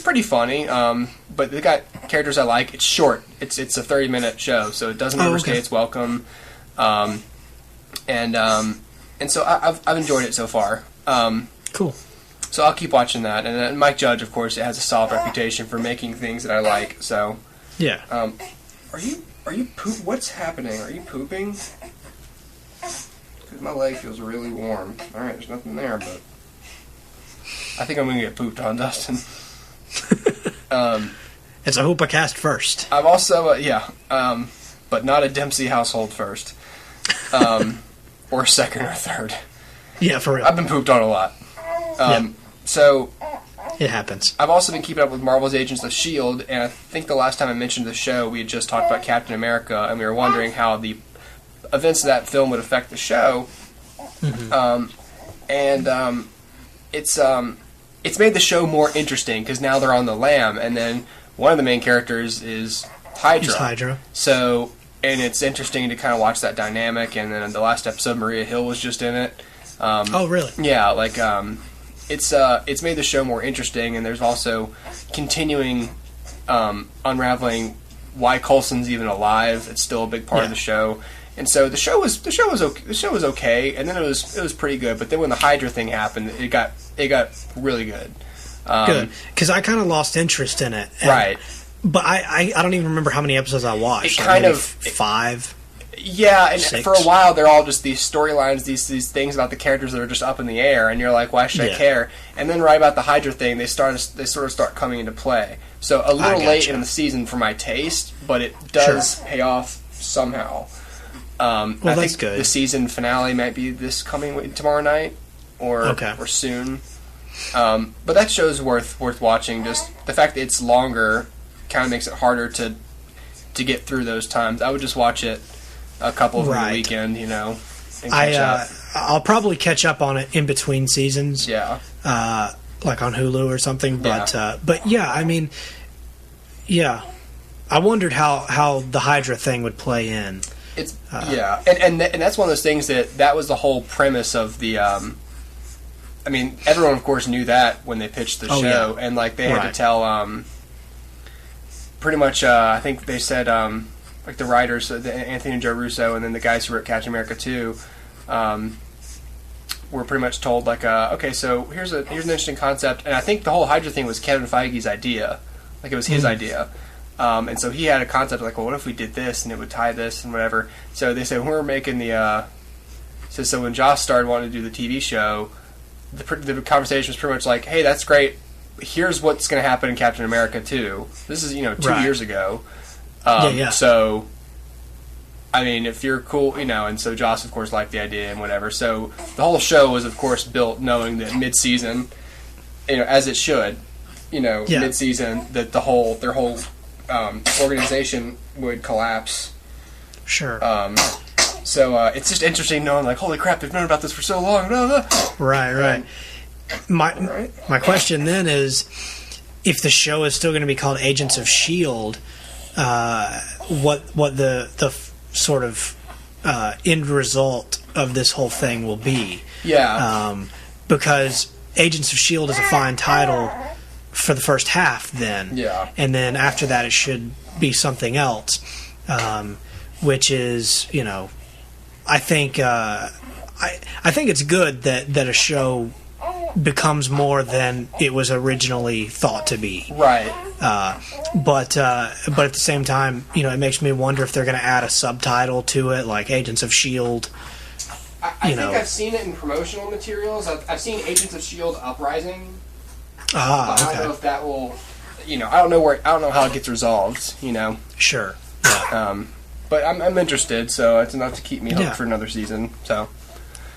pretty funny, but they got characters I like. It's short. It's a 30-minute show, so it doesn't overstay its welcome, and so I've enjoyed it so far. Cool. So I'll keep watching that. And then Mike Judge, of course, has a solid reputation for making things that I like. So, yeah. Are you poop? What's happening? Are you pooping? Because my leg feels really warm. All right, there's nothing there, but I think I'm gonna get pooped on, Dustin. It's a HooperCast first. I've also but not a Dempsey household first, or second or third. Yeah, for real. I've been pooped on a lot. So it happens. I've also been keeping up with Marvel's Agents of S.H.I.E.L.D., and I think the last time I mentioned the show, we had just talked about Captain America, and we were wondering how the events of that film would affect the show. It's made the show more interesting, because now they're on the lam, and then one of the main characters is Hydra. So, and it's interesting to kind of watch that dynamic, and then in the last episode, Maria Hill was just in it. Oh, really? Yeah, it's made the show more interesting, and there's also continuing unraveling why Coulson's even alive. It's still a big part of the show, and so the show was okay, and then it was pretty good. But then when the Hydra thing happened, it got really good. Good, because I kind of lost interest in it. Right. But I don't even remember how many episodes I watched. It kind of 5. Yeah, and 6. for a while they're all just these storylines, these things about the characters that are just up in the air, and you're like, why should I care? And then right about the Hydra thing, they sort of start coming into play. So a little late in the season for my taste, but it does pay off somehow. I that's think good. The season finale might be tomorrow night or soon. But that show's worth watching. Just the fact that it's longer kind of makes it harder to get through those times. I would just watch it a couple of the weekend, and catch up. I'll probably catch up on it in between seasons. Yeah. Like on Hulu or something. But yeah, I mean, yeah. I wondered how the Hydra thing would play in. It's and that's one of those things that was the whole premise of the. I mean, everyone of course knew that when they pitched the show, and like they had to tell. Pretty much, I think they said like the writers, Anthony and Joe Russo, and then the guys who were at Captain America 2, were pretty much told like, okay, so here's an interesting concept, and I think the whole Hydra thing was Kevin Feige's idea, like it was his idea. And so he had a concept like, well, what if we did this and it would tie this and whatever. So they said when we were making the, so when Joss started wanting to do the TV show, the conversation was pretty much like, hey, that's great. Here's what's going to happen in Captain America 2. This is 2 years ago. So, I mean, if you're cool, and so Joss of course liked the idea and whatever. So the whole show was of course built knowing that mid-season, as it should, mid-season that their whole organization would collapse. Sure. So it's just interesting knowing, like, holy crap, they've known about this for so long. Right. My question then is, if the show is still going to be called Agents of S.H.I.E.L.D., what the sort of end result of this whole thing will be? Yeah. Because Agents of S.H.I.E.L.D. is a fine title for the first half then. Yeah. And then after that it should be something else, which is, I think it's good that a show becomes more than it was originally thought to be. Right. But at the same time, it makes me wonder if they're going to add a subtitle to it, like Agents of S.H.I.E.L.D. I think I've seen it in promotional materials. I've seen Agents of S.H.I.E.L.D. Uprising. I don't know if that will, I don't know how it gets resolved, Sure. Yeah. But I'm interested, so it's enough to keep me hooked for another season. So.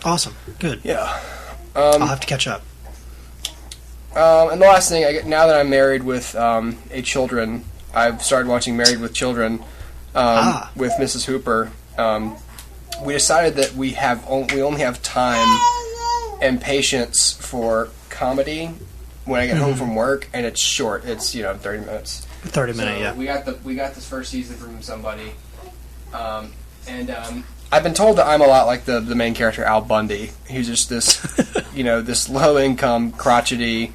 Awesome. Good. Yeah. I'll have to catch up. And the last thing, now that I'm married with children, I've started watching Married with Children with Mrs. Hooper. We decided that we only have time and patience for comedy when I get home from work, and it's short. It's 30 minutes. 30 minutes, yeah. We got this first season from somebody, and I've been told that I'm a lot like the main character Al Bundy. He's just this, this low income, crotchety,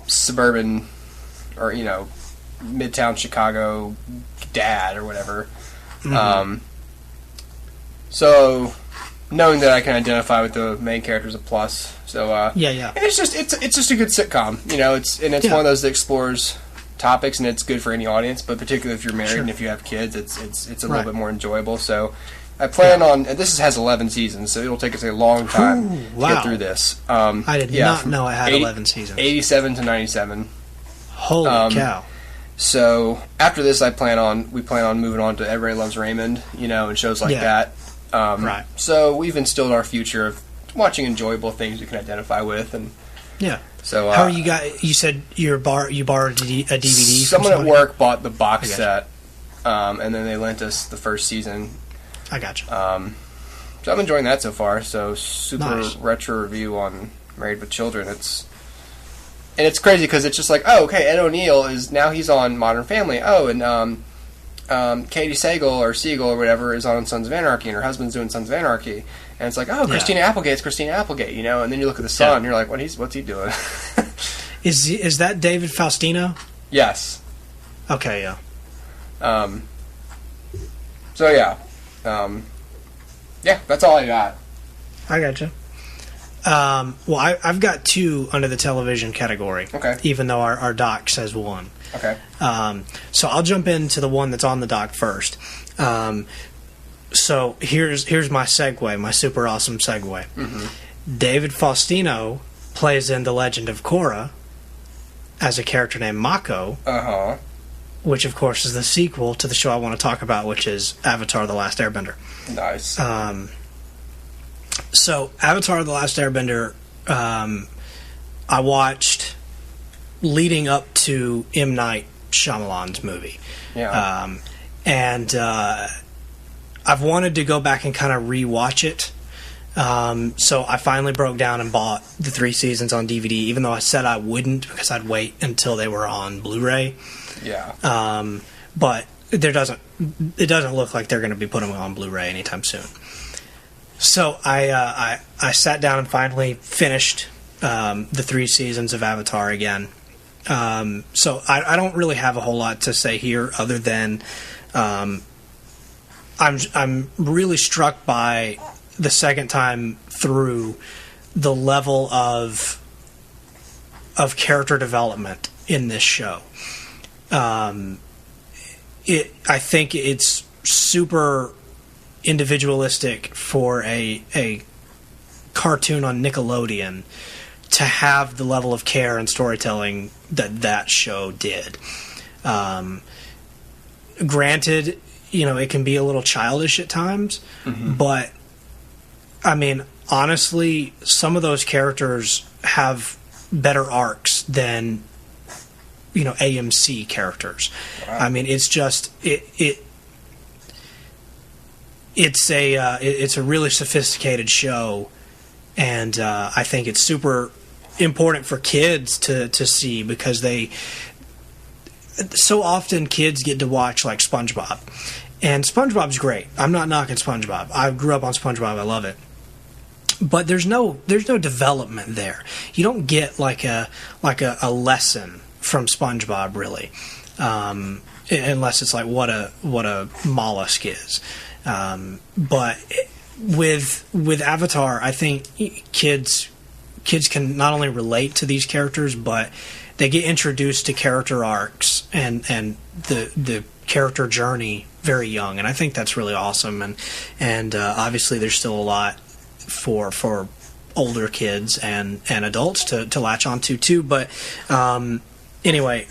suburban or midtown Chicago dad or whatever. So knowing that I can identify with the main character is a plus. So and it's just a good sitcom. It's one of those that explores topics, and it's good for any audience, but particularly if you're married and if you have kids, it's a little bit more enjoyable. So I plan on, and this has 11 seasons, so it'll take us a long time to get through this. I did not know it had 11 seasons. 87 to 97. Holy cow. So after this, we plan on moving on to Everybody Loves Raymond, and shows like that. Right. So we've instilled our future of watching enjoyable things we can identify with, and so how are you guys? You said you borrowed a DVD. Someone at work bought the box set, and then they lent us the first season. I gotcha. So I'm enjoying that so far. So super retro review on Married with Children. It's crazy because it's just like, oh, okay, Ed O'Neill he's on Modern Family. Oh, and Katie Siegel or whatever is on Sons of Anarchy, and her husband's doing Sons of Anarchy. And it's like, oh, Christina Applegate's Christina Applegate, and then you look at the son, and you're like, what's he doing? Is that David Faustino? Yes. Okay, yeah. So yeah, that's all I got. I gotcha. I've got 2 under the television category. Okay. Even though our doc says 1. Okay. So I'll jump into the one that's on the doc first. So here's my segue, my super awesome segue. Mm-hmm. David Faustino plays in The Legend of Korra as a character named Mako. Uh-huh. Which, of course, is the sequel to the show I want to talk about, which is Avatar: The Last Airbender. Nice. So, Avatar: The Last Airbender, I watched leading up to M. Night Shyamalan's movie. Yeah. And I've wanted to go back and kind of rewatch it. So I finally broke down and bought the 3 seasons on DVD, even though I said I wouldn't because I'd wait until they were on Blu-ray. Yeah. But it doesn't look like they're going to be putting them on Blu-ray anytime soon. So I sat down and finally finished the 3 seasons of Avatar again. So I don't really have a whole lot to say here other than I'm really struck by the second time through the level of character development in this show. I think it's super individualistic for a cartoon on Nickelodeon to have the level of care and storytelling that show did. Granted, it can be a little childish at times, mm-hmm. but I mean, honestly, some of those characters have better arcs than AMC characters. Wow. I mean, it's just it's a really sophisticated show, and I think it's super important for kids to see because so often kids get to watch like SpongeBob, and SpongeBob's great. I'm not knocking SpongeBob. I grew up on SpongeBob. I love it. But there's no development there. You don't get like a lesson from SpongeBob really, unless it's like what a mollusk is. But with Avatar, I think kids can not only relate to these characters, but they get introduced to character arcs and the character journey very young, and I think that's really awesome. And obviously, there's still a lot for older kids and adults to latch onto too. But anyway,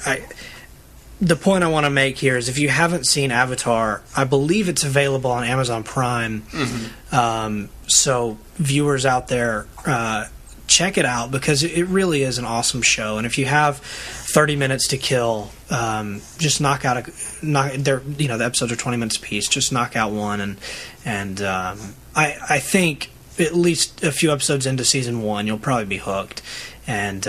the point I want to make here is if you haven't seen Avatar, I believe it's available on Amazon Prime. Mm-hmm. So viewers out there, check it out because it really is an awesome show. And if you have 30 minutes to kill, just knock out the episodes are 20 minutes apiece. Just knock out one, and I think at least a few episodes into season 1, you'll probably be hooked. And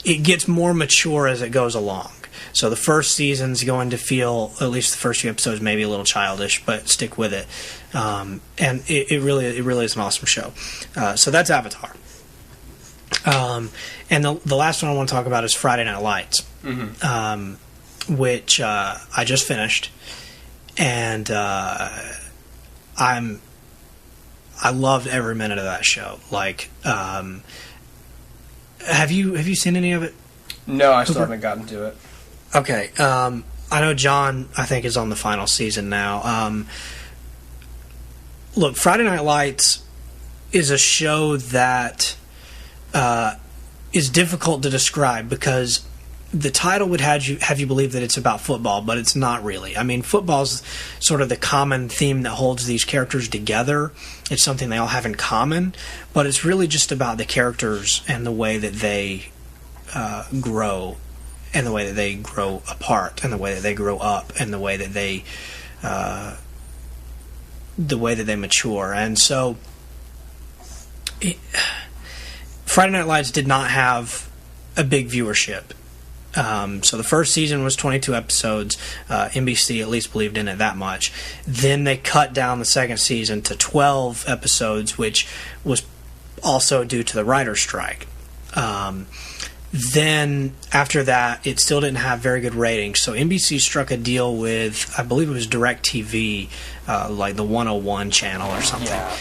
it gets more mature as it goes along. So the first season's going to feel, at least the first few episodes, maybe a little childish, but stick with it. And it really is an awesome show. So that's Avatar. And the last one I want to talk about is Friday Night Lights, mm-hmm. Which I just finished, and I loved every minute of that show. Like, have you seen any of it? No, I still haven't gotten to it. Okay, I know John, I think, is on the final season now. Look, Friday Night Lights is a show that is difficult to describe because the title would have you believe that it's about football, but it's not really. I mean, football's sort of the common theme that holds these characters together. It's something they all have in common, but it's really just about the characters and the way that they grow, and the way that they grow apart, and the way that they grow up, and the way that they mature. And so Friday Night Lights did not have a big viewership. So the first season was 22 episodes. NBC at least believed in it that much. Then they cut down the second season to 12 episodes, which was also due to the writer's strike. Then after that, it still didn't have very good ratings. So NBC struck a deal with, I believe it was DirecTV, like the 101 channel or something. Yeah.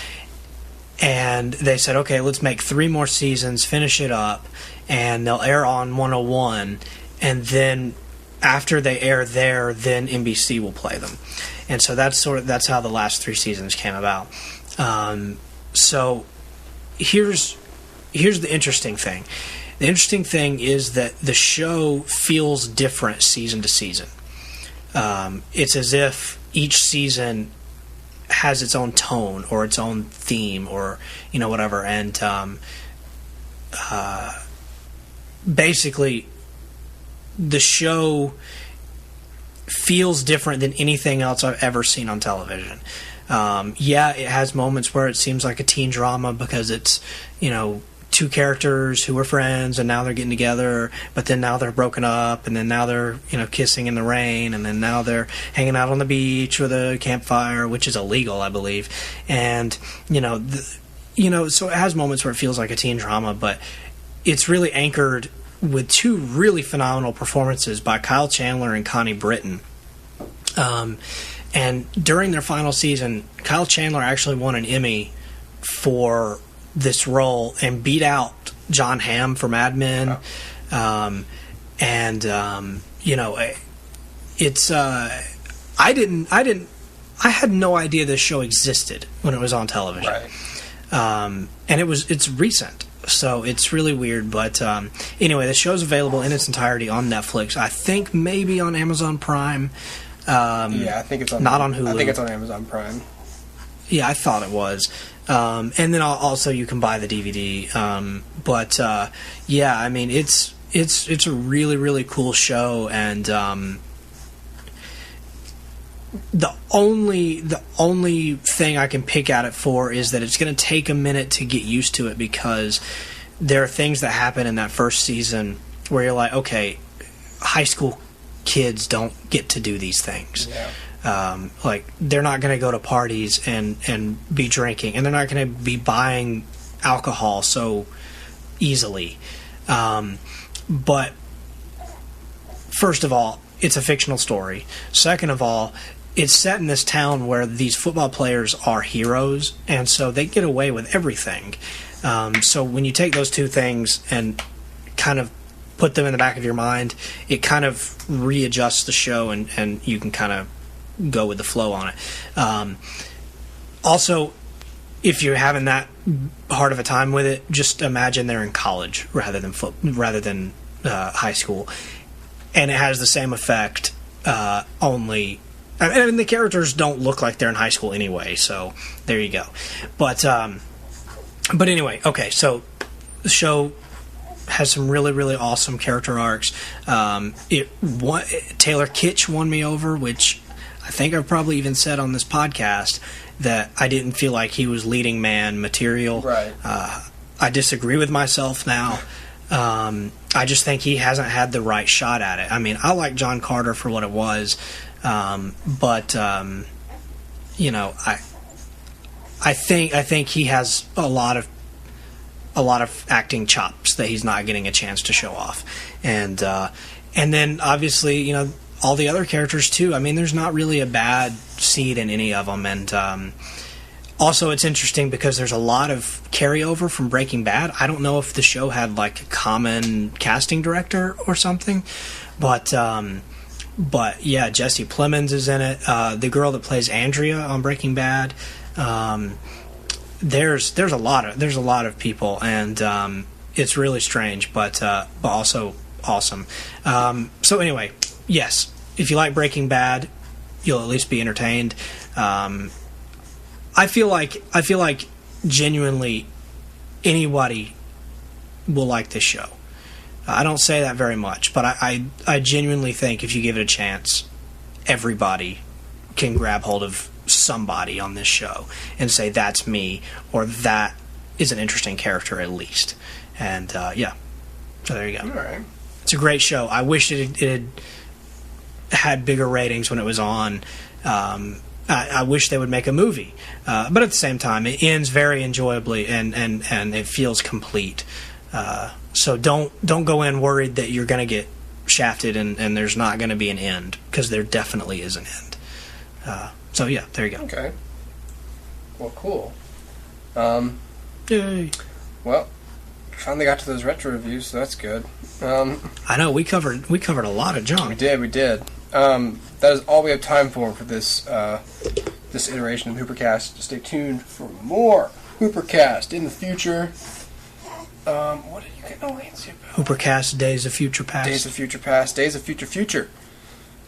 and they said, okay, let's make 3 more seasons, finish it up, and they'll air on 101, and then after they air there, then NBC will play them. And so that's how the last 3 seasons came about. So here's the interesting thing. The interesting thing is that the show feels different season to season. It's as if each season has its own tone or its own theme or whatever. And basically, the show feels different than anything else I've ever seen on television. It has moments where it seems like a teen drama because it's 2 characters who were friends and now they're getting together, but then now they're broken up, and then now they're kissing in the rain, and then now they're hanging out on the beach with a campfire, which is illegal, I believe. And so it has moments where it feels like a teen drama, but it's really anchored with 2 really phenomenal performances by Kyle Chandler and Connie Britton. And during their final season, Kyle Chandler actually won an Emmy for this role and beat out John Hamm from Mad Men. Wow. It's I had no idea this show existed when it was on television. Right. And it's recent, so it's really weird. But anyway, the show's available in its entirety on Netflix. I think maybe on Amazon Prime. I think it's on. Not on Hulu. I think it's on Amazon Prime. Yeah, I thought it was. And then also you can buy the DVD. I mean, it's a really, really cool show, and the only thing I can pick at it for is that it's going to take a minute to get used to it, because there are things that happen in that first season where you're like, okay, high school kids don't get to do these things. Yeah. Like, they're not going to go to parties and be drinking, and they're not going to be buying alcohol so easily. But first of all, it's a fictional story. Second of all, it's set in this town where these football players are heroes, and so they get away with everything. So when you take those 2 things and kind of put them in the back of your mind, it kind of readjusts the show, and you can kind of go with the flow on it. Also, if you're having that hard of a time with it, just imagine they're in college rather than high school, and it has the same effect. Only, I mean, the characters don't look like they're in high school anyway, so there you go. But anyway, okay, so the show has some really, really awesome character arcs. Taylor Kitsch won me over, which I think I've probably even said on this podcast that I didn't feel like he was leading man material. Right. I disagree with myself now. I just think he hasn't had the right shot at it. I mean, I like John Carter for what it was, but I think he has a lot of acting chops that he's not getting a chance to show off, and then obviously all the other characters too. I mean, there's not really a bad seed in any of them, and also it's interesting because there's a lot of carryover from Breaking Bad. I don't know if the show had like a common casting director or something, but yeah, Jesse Plemons is in it. The girl that plays Andrea on Breaking Bad. There's a lot of people, and it's really strange, but also awesome. So anyway, yes, if you like Breaking Bad, you'll at least be entertained. I feel like genuinely anybody will like this show. I don't say that very much, but I genuinely think if you give it a chance, everybody can grab hold of somebody on this show and say that's me, or that is an interesting character at least. And so there you go. All right. It's a great show. I wish it had bigger ratings when it was on. I wish they would make a movie, but at the same time, it ends very enjoyably and it feels complete. So don't go in worried that you're going to get shafted and there's not going to be an end, because there definitely is an end. So yeah, there you go. Okay. Well, cool. Yay. Well, finally got to those retro reviews, so that's good. I know we covered a lot of junk. We did. That is all we have time for this this iteration of HooperCast. Stay tuned for more HooperCast in the future. What did you get? Oh, wait, HooperCast, Days of Future Past. Days of Future Past, Days of Future Future,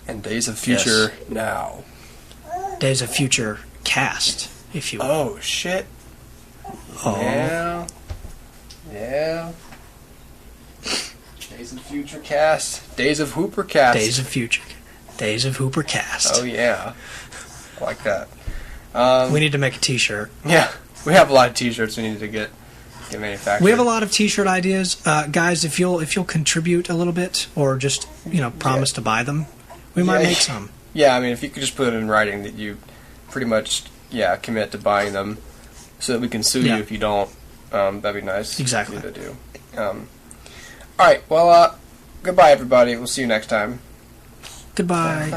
and Days of Future Now. Days of Future Cast, if you will. Oh, shit. Oh. Yeah. Yeah. Days of Future Cast. Days of HooperCast. Days of Future. Days of HooperCast. Oh, yeah. I like that. We need to make a t-shirt. Yeah. We have a lot of t-shirts we need to get manufactured. We have a lot of t-shirt ideas. Guys, if you'll contribute a little bit or just, promise to buy them, we might make some. Yeah, I mean, if you could just put it in writing that you pretty much, commit to buying them so that we can sue you if you don't, that'd be nice. Exactly. To do. Alright, well, goodbye, everybody. We'll see you next time. Goodbye.